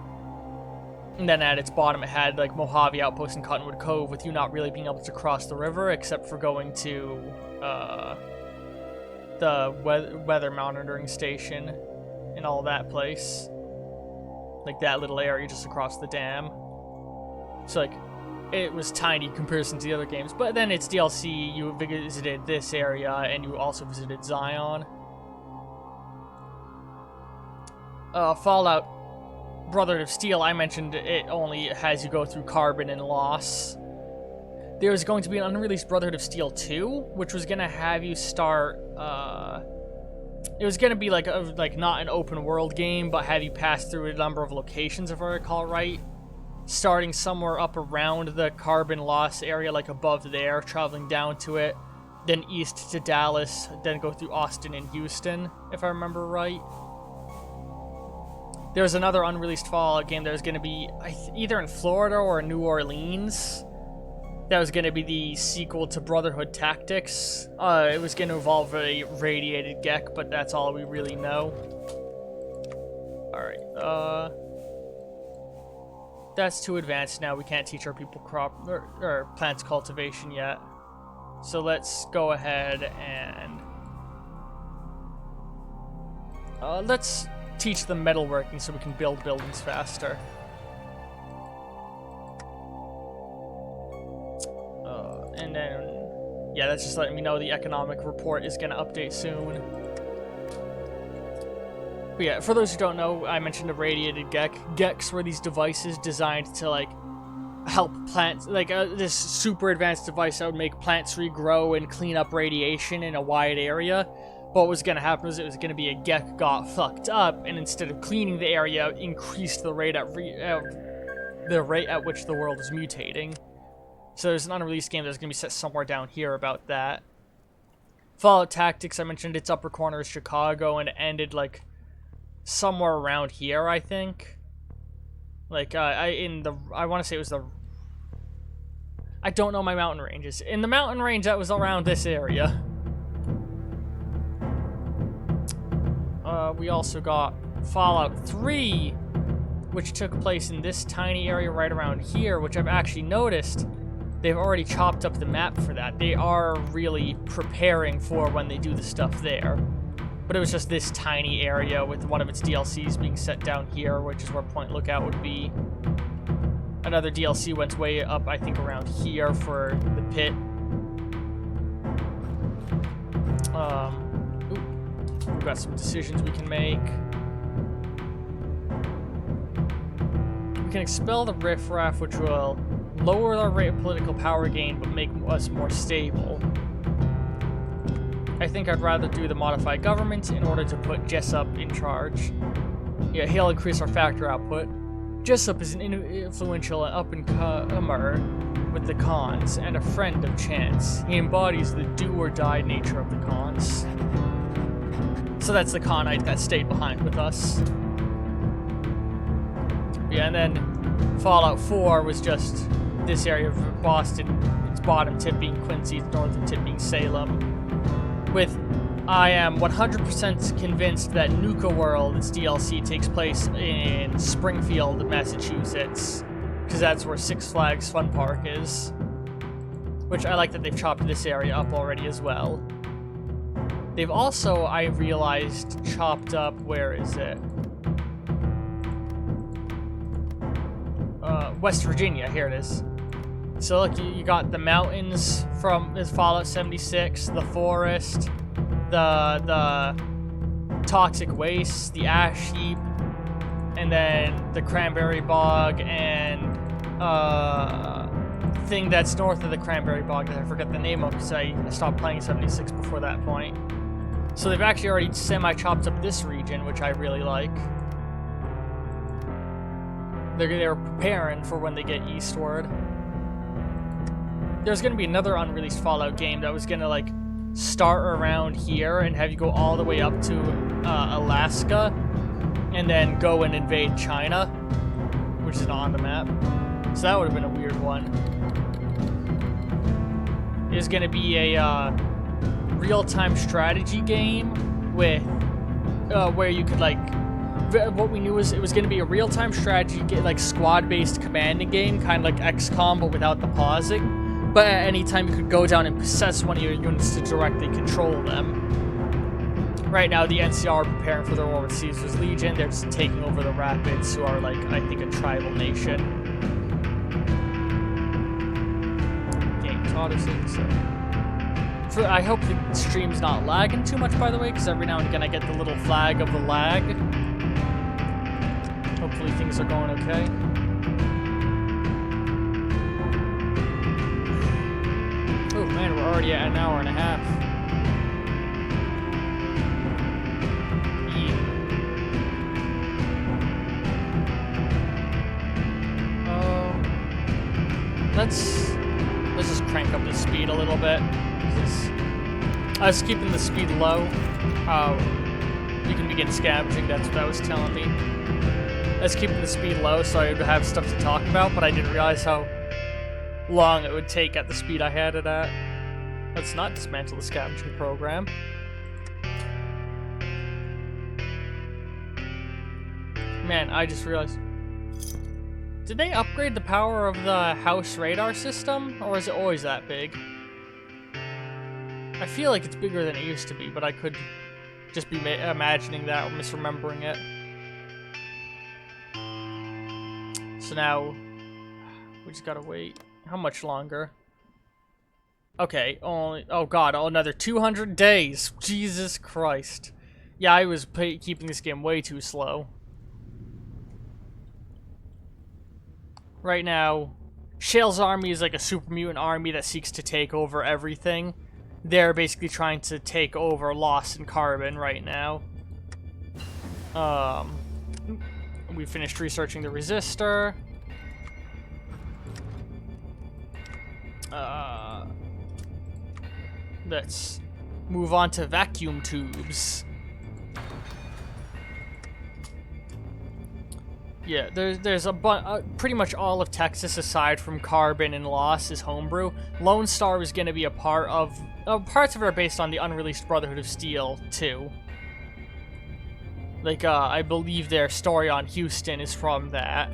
And then at its bottom it had like Mojave Outpost and Cottonwood Cove, with you not really being able to cross the river except for going to the weather monitoring station and all that place. Like that little area just across the dam. So like, it was tiny in comparison to the other games. But then its DLC, you visited this area and you also visited Zion. Fallout Brotherhood of Steel, I mentioned it only has you go through Carbon and Loss. There was going to be an unreleased Brotherhood of Steel 2, which was going to have you start, it was going to be like not an open world game, but have you pass through a number of locations, if I recall right. Starting somewhere up around the Carbon Loss area, like above there, traveling down to it, then east to Dallas, then go through Austin and Houston, if I remember right. There was another unreleased Fallout game that was going to be either in Florida or New Orleans. That was going to be the sequel to Brotherhood Tactics. It was going to involve a radiated Gek, but that's all we really know. Alright, that's too advanced now. We can't teach our people crop or plants cultivation yet. So let's go ahead and let's teach them metalworking so we can build buildings faster. And then, yeah, that's just letting me know the economic report is going to update soon. But yeah, for those who don't know, I mentioned a radiated Gek. Geks were these devices designed to, like, help plants, like, this super advanced device that would make plants regrow and clean up radiation in a wide area. But what was going to happen was it was going to be a Gek got fucked up, and instead of cleaning the area, increased the rate at which the world was mutating. So there's an unreleased game that's going to be set somewhere down here about that. Fallout Tactics, I mentioned its upper corner is Chicago, and it ended, like, somewhere around here, I think. Like, I want to say it was the... I don't know my mountain ranges. In the mountain range, that was around this area. We also got Fallout 3, which took place in this tiny area right around here, which I've actually noticed they've already chopped up the map for that. They are really preparing for when they do the stuff there. But it was just this tiny area with one of its DLCs being set down here, which is where Point Lookout would be. Another DLC went way up, I think, around here for the pit. We've got some decisions we can make. We can expel the riffraff, which will lower our rate of political power gain, but make us more stable. I think I'd rather do the modified government in order to put Jessup in charge. Yeah, he'll increase our factor output. Jessup is an influential up-and-comer with the Khans, and a friend of Chance. He embodies the do-or-die nature of the Khans. So that's the Khanite that stayed behind with us. Yeah, and then Fallout 4 was just this area of Boston, its bottom tip being Quincy, its northern tip being Salem. With, I am 100% convinced that Nuka World, its DLC, takes place in Springfield, Massachusetts. because that's where Six Flags Fun Park is. Which I like that they've chopped this area up already as well. They've also, I realized, chopped up, where is it? West Virginia, here it is. So look, you got the mountains from Fallout 76, the forest, the toxic waste, the ash heap, and then the cranberry bog, and thing that's north of the cranberry bog that I forget the name of because I stopped playing 76 before that point. So they've actually already semi-chopped up this region, which I really like. They're preparing for when they get eastward. There's going to be another unreleased Fallout game that was going to, like, start around here and have you go all the way up to Alaska and then go and invade China, which is not on the map. So that would have been a weird one. It's going to be a real-time strategy game with where you could, like, what we knew was it was going to be a real-time strategy, like squad-based commanding game, kind of like XCOM, but without the pausing. But at any time, you could go down and possess one of your units to directly control them. Right now, the NCR are preparing for their war with Caesar's Legion. They're just taking over the Rapids, who are, like, I think, a tribal nation. Game taught us it, so... I hope the stream's not lagging too much, by the way, because every now and again I get the little flag of the lag. Hopefully things are going okay. Oh man, we're already at an hour and a half. Yeah. Let's just crank up the speed a little bit. I was keeping the speed low. You can begin scavenging, that's what that was telling me. I was keeping the speed low so I would have stuff to talk about, but I didn't realize how long it would take at the speed I had it at. Let's not dismantle the scavenging program. Man, I just realized... Did they upgrade the power of the house radar system, or is it always that big? I feel like it's bigger than it used to be, but I could just be imagining that or misremembering it. So now, we just gotta wait. How much longer? Okay, only... Oh god, another 200 days! Jesus Christ. Yeah, I was keeping this game way too slow. Right now, Shale's army is like a super mutant army that seeks to take over everything. They're basically trying to take over Lost and Carbon right now. We finished researching the Resistor. Let's move on to vacuum tubes. Yeah, there's pretty much all of Texas aside from Carbon and Lost is homebrew. Lone Star is going to be a part of... parts of it are based on the unreleased Brotherhood of Steel, too. Like, I believe their story on Houston is from that.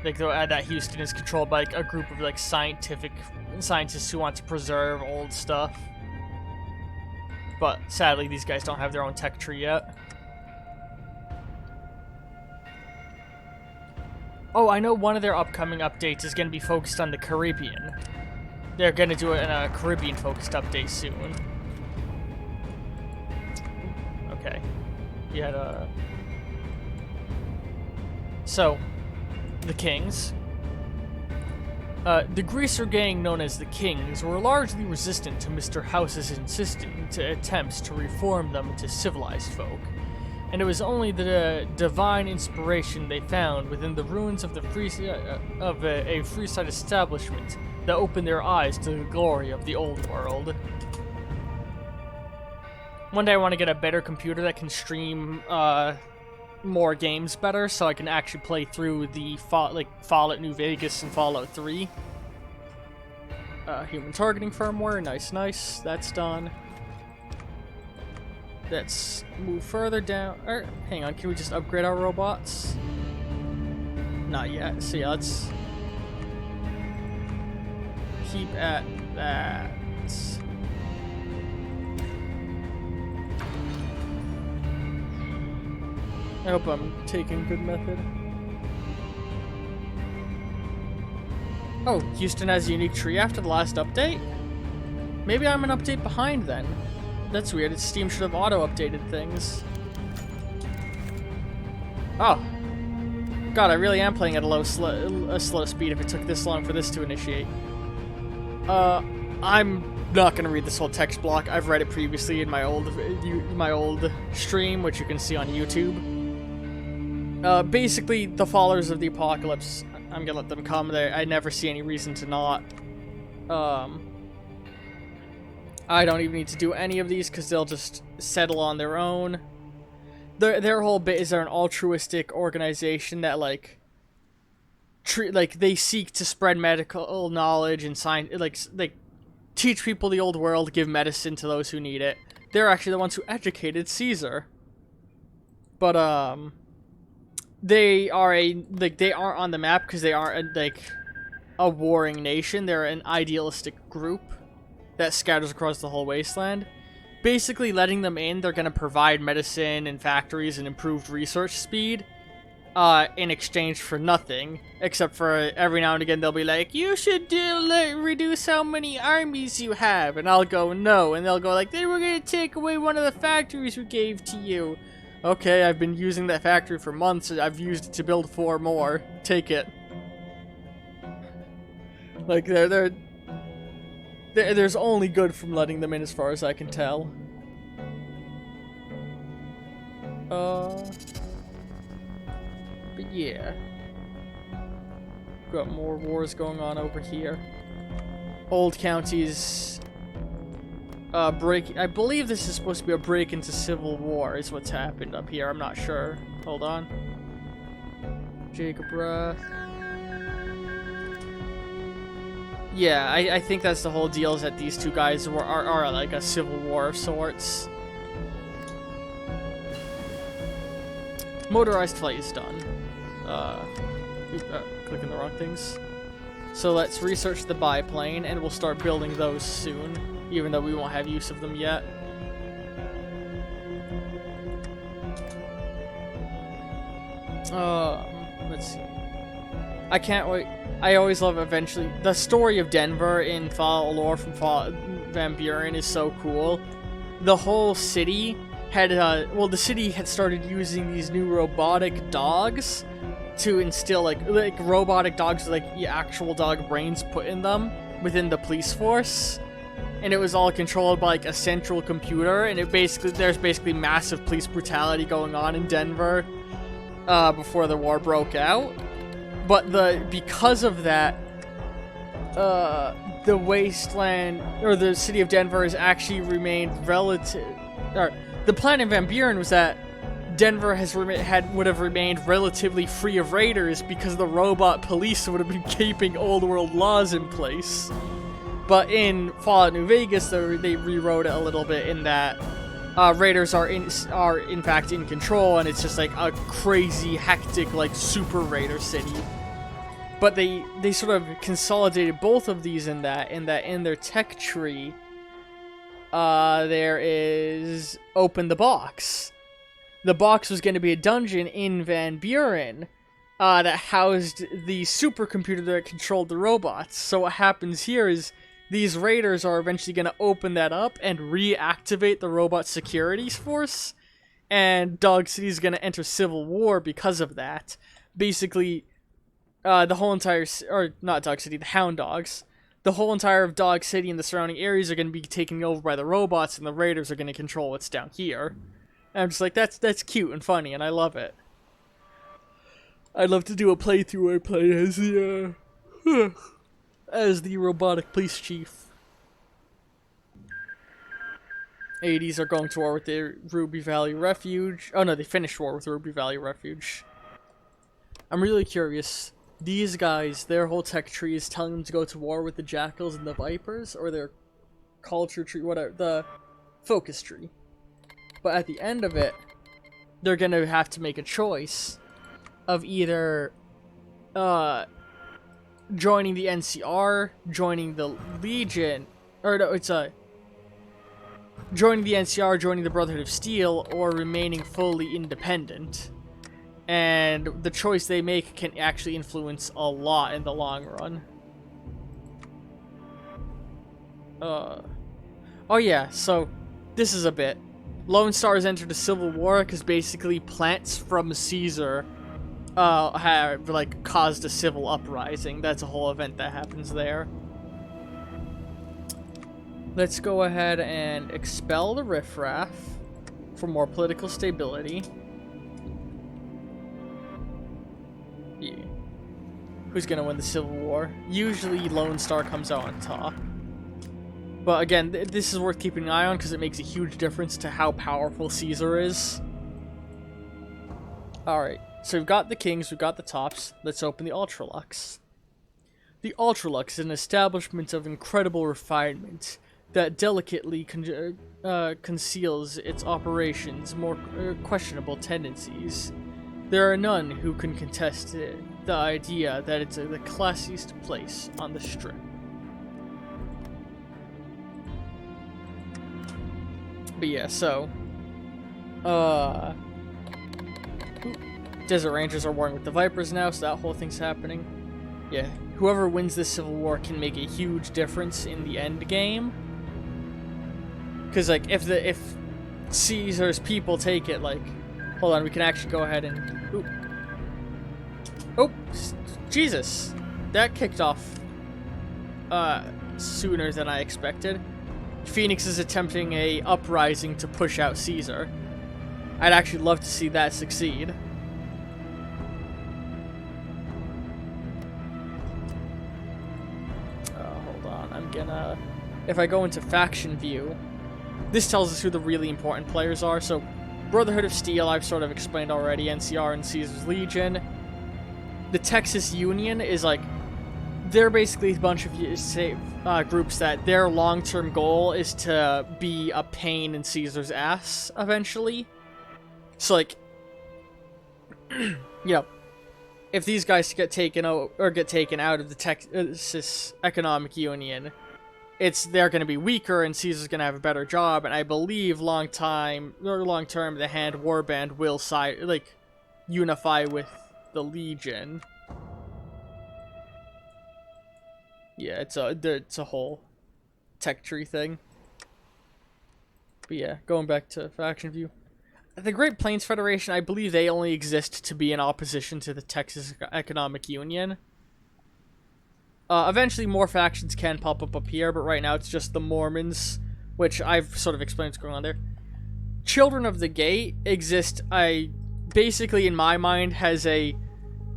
Like, that Houston is controlled by, like, a group of, like, scientists who want to preserve old stuff. But, sadly, these guys don't have their own tech tree yet. Oh, I know one of their upcoming updates is going to be focused on the Caribbean. They're going to do it in a Caribbean-focused update soon. Okay. You had a... So, the Kings. The Greaser gang known as the Kings were largely resistant to Mr. House's insistent attempts to reform them into civilized folk. And it was only the divine inspiration they found within the ruins of a Freeside establishment that opened their eyes to the glory of the old world. One day I want to get a better computer that can stream more games better, so I can actually play through the Fallout New Vegas and Fallout 3. Human targeting firmware, nice, that's done. Let's move further down. Hang on, can we just upgrade our robots? Not yet. So yeah, let's keep at that. I hope I'm taking good method. Oh, Houston has a unique tree after the last update? Maybe I'm an update behind then. That's weird. Steam should have auto-updated things. Oh. God, I really am playing at a slow speed if it took this long for this to initiate. I'm not gonna read this whole text block. I've read it previously in my old stream, which you can see on YouTube. Basically, the followers of the apocalypse, I'm gonna let them come there. I never see any reason to not. I don't even need to do any of these because they'll just settle on their own. Their whole bit is they're an altruistic organization that they seek to spread medical knowledge and science, like teach people the old world, give medicine to those who need it. They're actually the ones who educated Caesar. But they aren't on the map because they aren't a warring nation. They're an idealistic group that scatters across the whole wasteland. Basically, letting them in, they're going to provide medicine and factories and improved research speed in exchange for nothing, except for every now and again they'll be like, you should reduce how many armies you have, and I'll go, no, and they'll go like, then we're going to take away one of the factories we gave to you. Okay, I've been using that factory for months, I've used it to build 4 more. Take it. Like, there's only good from letting them in as far as I can tell. But yeah. Got more wars going on over here. Old counties I believe this is supposed to be a break into civil war is what's happened up here. I'm not sure. Hold on. Jacob Breath. Yeah, I think that's the whole deal, is that these two guys are like a civil war of sorts. Motorized flight is done. Clicking the wrong things. So let's research the biplane, and we'll start building those soon, even though we won't have use of them yet. Let's see. I can't wait. I always love eventually. The story of Denver in lore from Van Buren is so cool. The whole city had, the city had started using these new robotic dogs to instill, like robotic dogs with, the actual dog brains put in them within the police force. And it was all controlled by, a central computer, and there's basically massive police brutality going on in Denver, before the war broke out. But because of that, the wasteland, or the city of Denver, has actually remained the plan in Van Buren was that Denver would have remained relatively free of raiders because the robot police would have been keeping old world laws in place. But in Fallout New Vegas, they rewrote it a little bit in that raiders are in fact in control, and it's just like a crazy, hectic, super raider city. But they sort of consolidated both of these in their tech tree, there is Open the Box. The box was going to be a dungeon in Van Buren that housed the supercomputer that controlled the robots. So what happens here is these raiders are eventually going to open that up and reactivate the robot security force, and Dog City is going to enter civil war because of that. Basically, the whole entire, or not Dog City, the Hound Dogs, the whole entire of Dog City and the surrounding areas are going to be taken over by the robots, and the raiders are going to control what's down here. And I'm just like, that's cute and funny, and I love it. I'd love to do a playthrough where I play as the robotic police chief. 80s are going to war with the Ruby Valley Refuge. Oh no, they finished war with the Ruby Valley Refuge. I'm really curious. These guys, their whole tech tree is telling them to go to war with the Jackals and the Vipers, or their culture tree, whatever, the focus tree. But at the end of it, they're gonna have to make a choice of either joining the NCR, joining the Legion, or no, it's joining the NCR, joining the Brotherhood of Steel, or remaining fully independent. And the choice they make can actually influence a lot in the long run. Oh yeah, so this is a bit. Lone Star has entered a civil war because basically plants from Caesar have like caused a civil uprising. That's a whole event that happens there. Let's go ahead and expel the riffraff for more political stability. Yeah. Who's gonna win the Civil War? Usually Lone Star comes out on top. But again, this is worth keeping an eye on because it makes a huge difference to how powerful Caesar is. Alright, so we've got the kings, we've got the tops. Let's open the Ultralux. The Ultralux is an establishment of incredible refinement that delicately conceals its operations' more questionable tendencies. There are none who can contest the idea that it's the classiest place on the Strip. But yeah, so Desert Rangers are warring with the Vipers now, so that whole thing's happening. Yeah, whoever wins this Civil War can make a huge difference in the end game. Because like if Caesar's people take it, like, hold on, we can actually go ahead and oh, Jesus, that kicked off sooner than I expected. Phoenix is attempting a uprising to push out Caesar. I'd actually love to see that succeed. Hold on, I'm gonna... If I go into faction view, this tells us who the really important players are. So, Brotherhood of Steel, I've sort of explained already, NCR and Caesar's Legion. The Texas Union is like... They're basically a bunch of groups that their long-term goal is to be a pain in Caesar's ass, eventually. So, like, you know, if these guys get taken out or get taken out of the Texas Economic Union, they're going to be weaker, and Caesar's going to have a better job. And I believe long term, the Hand Warband will unify with the Legion. Yeah, it's a whole tech tree thing. But yeah, going back to faction view. The Great Plains Federation, I believe they only exist to be in opposition to the Texas Economic Union. Eventually more factions can pop up here, but right now it's just the Mormons, which I've sort of explained what's going on there. Children of the Gate exist, basically in my mind, has a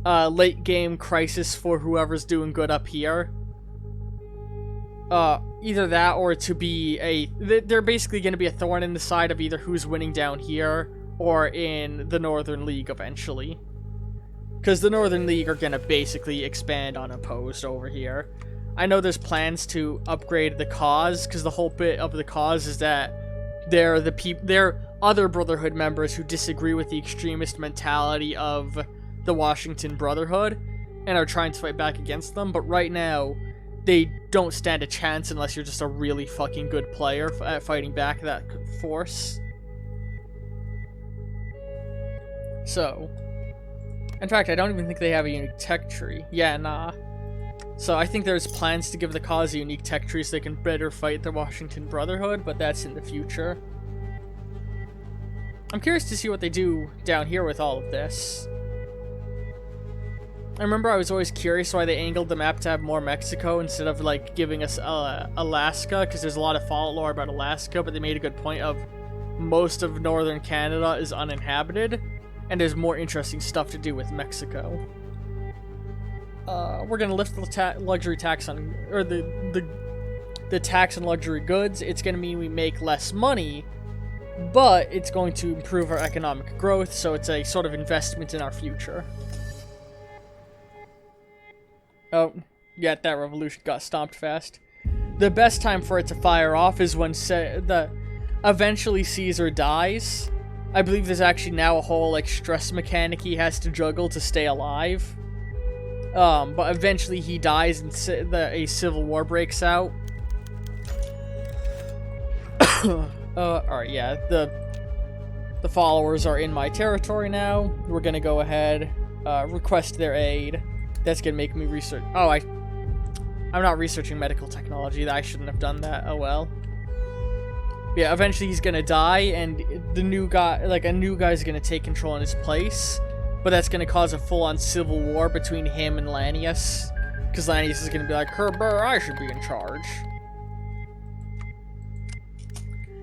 late game crisis for whoever's doing good up here. Either that or to be they're basically going to be a thorn in the side of either who's winning down here or in the Northern League eventually. Because the Northern League are going to basically expand unopposed over here. I know there's plans to upgrade the cause, because the whole bit of the cause is that they're other Brotherhood members who disagree with the extremist mentality of the Washington Brotherhood and are trying to fight back against them, but right now they don't stand a chance unless you're just a really fucking good player at fighting back that force. So, in fact, I don't even think they have a unique tech tree. Yeah, nah. So I think there's plans to give the cause a unique tech tree so they can better fight the Washington Brotherhood, but that's in the future. I'm curious to see what they do down here with all of this. I remember I was always curious why they angled the map to have more Mexico instead of, like, giving us Alaska, because there's a lot of Fallout lore about Alaska, but they made a good point of most of northern Canada is uninhabited, and there's more interesting stuff to do with Mexico. We're gonna lift the luxury tax on, or the tax on luxury goods. It's gonna mean we make less money, but it's going to improve our economic growth, so it's a sort of investment in our future. Oh, yeah, that revolution got stomped fast. The best time for it to fire off is when eventually Caesar dies. I believe there's actually now a whole, like, stress mechanic he has to juggle to stay alive. But eventually he dies and a civil war breaks out. Alright, yeah, the followers are in my territory now. We're gonna go ahead, request their aid. That's gonna make me research. Oh, I'm not researching medical technology. I shouldn't have done that. Oh well. Yeah, eventually he's gonna die, and the new guy, like a new guy's gonna take control in his place. But that's gonna cause a full-on civil war between him and Lanius, because Lanius is gonna be like, Herber, I should be in charge.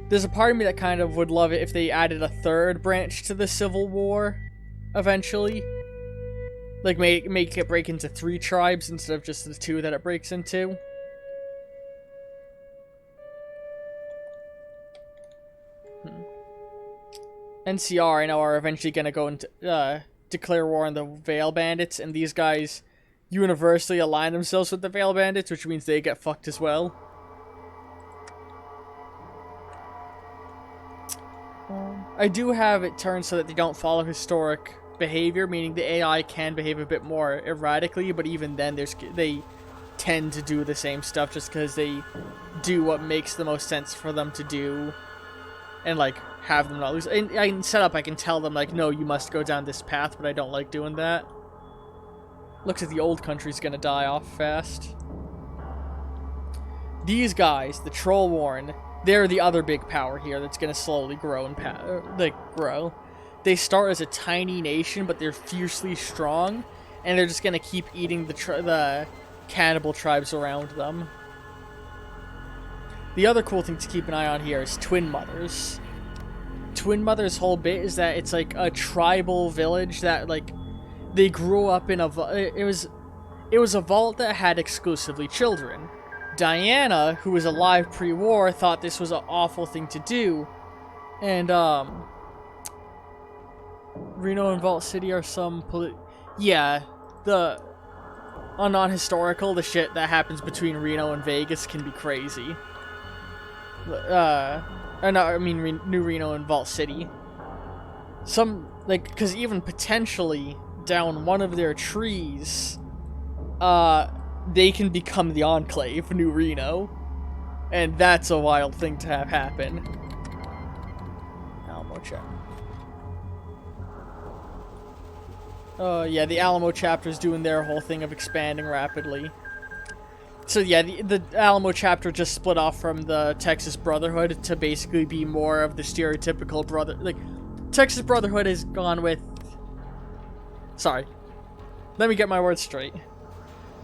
There's a part of me that kind of would love it if they added a third branch to the Civil War, eventually. Like, make it break into 3 tribes instead of just the 2 that it breaks into. NCR, I know, are eventually gonna go into, declare war on the Veil Bandits, and these guys universally align themselves with the Veil Bandits, which means they get fucked as well. I do have it turned so that they don't follow historic behavior, meaning the AI can behave a bit more erratically, but even then they tend to do the same stuff just because they do what makes the most sense for them to do, and like have them not lose. And I can set up, I can tell them like, no, you must go down this path, but I don't like doing that. Looks like the old country's gonna die off fast. These guys, the Trollworn, they're the other big power here that's gonna slowly grow and grow. They start as a tiny nation, but they're fiercely strong, and they're just gonna keep eating the cannibal tribes around them. The other cool thing to keep an eye on here is Twin Mothers. Twin Mothers' whole bit is that it's like a tribal village that like they grew up in it was a vault that had exclusively children. Diana, who was alive pre-war, thought this was an awful thing to do, and Reno and Vault City are some non-historical, the shit that happens between Reno and Vegas can be crazy. New Reno and Vault City. Because even potentially down one of their trees, they can become the Enclave, New Reno. And that's a wild thing to have happen. Alamo Chapter. Yeah, the Alamo Chapter's doing their whole thing of expanding rapidly. So yeah, the Alamo Chapter just split off from the Texas Brotherhood to basically be more of the stereotypical brother. Like, Texas Brotherhood has gone with... Sorry. Let me get my words straight.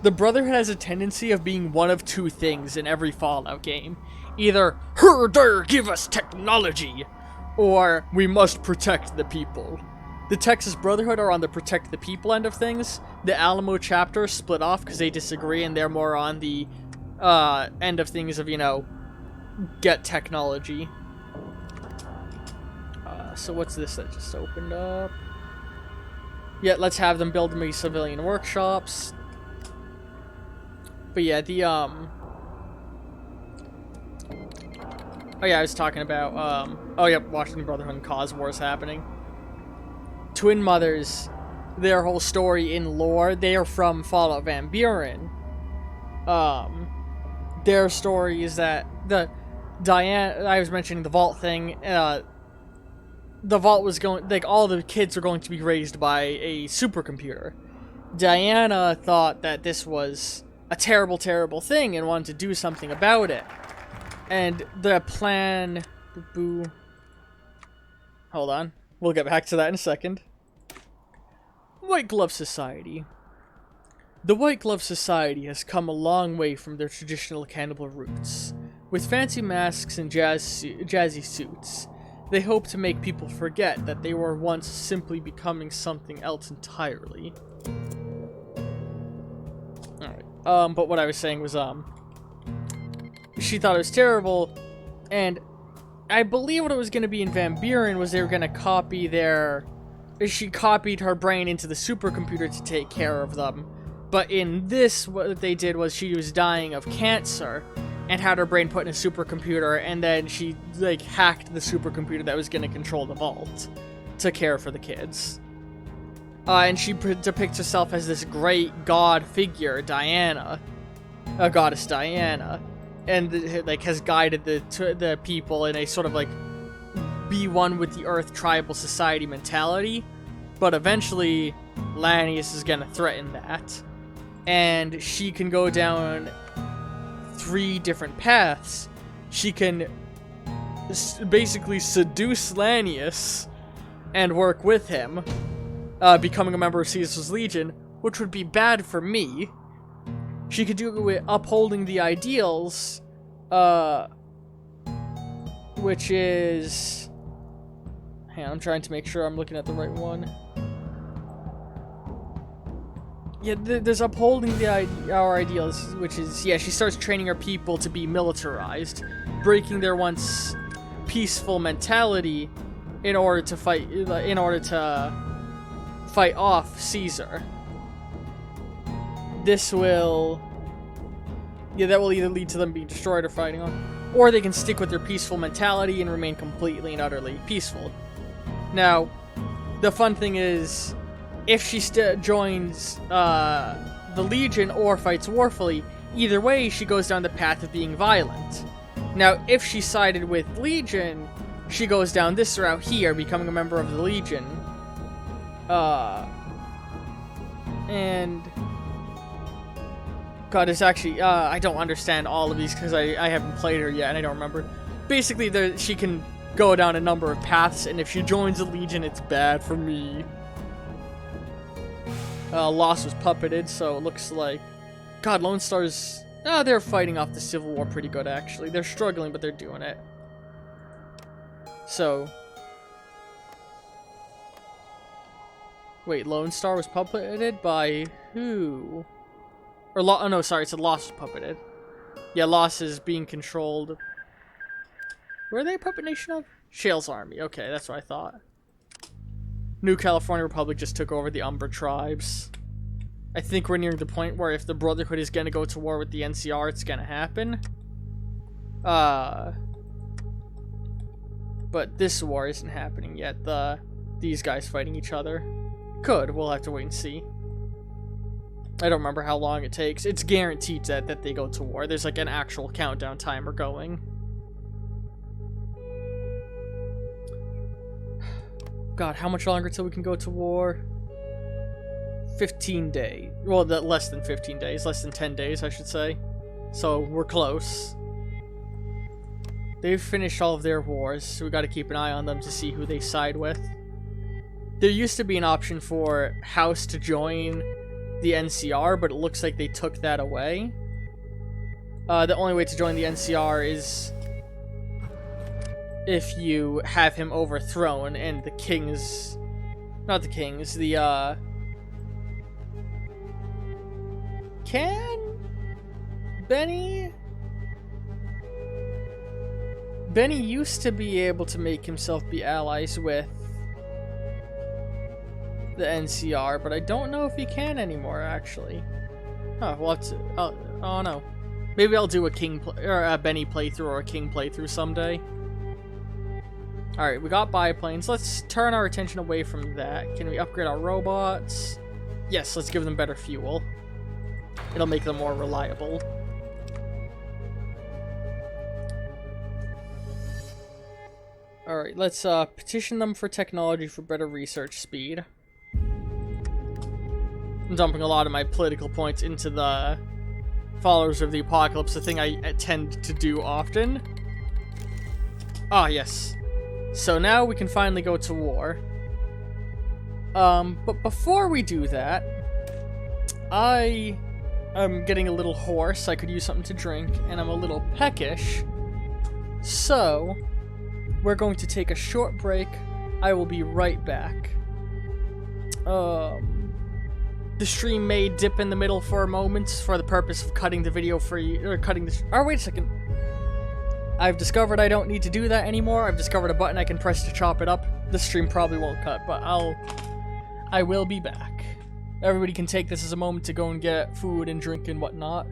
The Brotherhood has a tendency of being one of 2 things in every Fallout game. Either, Herder, give us technology! Or, we must protect the people. The Texas Brotherhood are on the protect the people end of things. The Alamo Chapter split off because they disagree, and they're more on the end of things of, get technology. So what's this that just opened up? Yeah, let's have them build me civilian workshops. But yeah, oh yeah, I was talking about, Washington Brotherhood and Cause Wars happening. Twin Mothers, their whole story in lore, they are from Fallout Van Buren. Their story is that I was mentioning the Vault thing, the Vault was going, like, all the kids were going to be raised by a supercomputer. Diana thought that this was a terrible, terrible thing and wanted to do something about it. And the plan... Hold on. We'll get back to that in a second. White Glove Society. The White Glove Society has come a long way from their traditional cannibal roots. With fancy masks and jazzy suits, they hope to make people forget that they were once simply becoming something else entirely. Alright. But what I was saying was, she thought it was terrible, and I believe what it was going to be in Van Buren was they were going to copy she copied her brain into the supercomputer to take care of them. But in this, what they did was she was dying of cancer and had her brain put in a supercomputer, and then she, like, hacked the supercomputer that was going to control the vault to care for the kids. And she depicts herself as this great god figure, Diana, goddess Diana, and like has guided the people in a sort of like be one with the earth tribal society mentality. But eventually, Lanius is gonna threaten that, and she can go down 3 different paths. She can basically seduce Lanius and work with him, becoming a member of Caesar's Legion, which would be bad for me. She could do it with upholding the ideals, which is... Hang on, I'm trying to make sure I'm looking at the right one. Yeah, there's upholding our ideals, which is, yeah, she starts training her people to be militarized, breaking their once peaceful mentality in order to fight off Caesar. This will, yeah, that will either lead to them being destroyed or fighting on, or they can stick with their peaceful mentality and remain completely and utterly peaceful. Now, the fun thing is, if she joins the Legion or fights warfully, either way, she goes down the path of being violent. Now, if she sided with Legion, she goes down this route here, becoming a member of the Legion. And... God, it's actually... I don't understand all of these because I haven't played her yet and I don't remember. Basically, she can go down a number of paths, and if she joins the Legion, it's bad for me. Loss was puppeted, so it looks like... God, Lone Star's... they're fighting off the Civil War pretty good, actually. They're struggling, but they're doing it. So... Wait, Lone Star was puppeted by who? Or, oh no, sorry, it's a Loss was puppeted. Yeah, Loss is being controlled... Were they a puppet nation of? Shale's army. Okay, that's what I thought. New California Republic just took over the Umbra tribes. I think we're nearing the point where if the Brotherhood is going to go to war with the NCR, it's going to happen. But this war isn't happening yet. These guys fighting each other. Could. We'll have to wait and see. I don't remember how long it takes. It's guaranteed that they go to war. There's like an actual countdown timer going. God, how much longer till we can go to war? 15 days. Well, less than 15 days. Less than 10 days, I should say. So, we're close. They've finished all of their wars, so we gotta keep an eye on them to see who they side with. There used to be an option for House to join the NCR, but it looks like they took that away. The only way to join the NCR is... if you have him overthrown, and the kings... Not the kings, the, Can? Benny used to be able to make himself be allies with the NCR, but I don't know if he can anymore, actually. Huh, we'll have to... oh no. Maybe I'll do a Benny playthrough or a King playthrough someday. Alright, we got biplanes. Let's turn our attention away from that. Can we upgrade our robots? Yes, let's give them better fuel. It'll make them more reliable. Alright, let's petition them for technology for better research speed. I'm dumping a lot of my political points into the Followers of the Apocalypse, the thing I tend to do often. Ah, yes. So now we can finally go to war. But before we do that, I am getting a little hoarse. I could use something to drink, and I'm a little peckish. So, we're going to take a short break. I will be right back. The stream may dip in the middle for a moment for the purpose of cutting the video for you, or cutting the... Oh, wait a second. I've discovered I don't need to do that anymore. I've discovered a button I can press to chop it up. The stream probably won't cut, but I will be back. Everybody can take this as a moment to go and get food and drink and whatnot.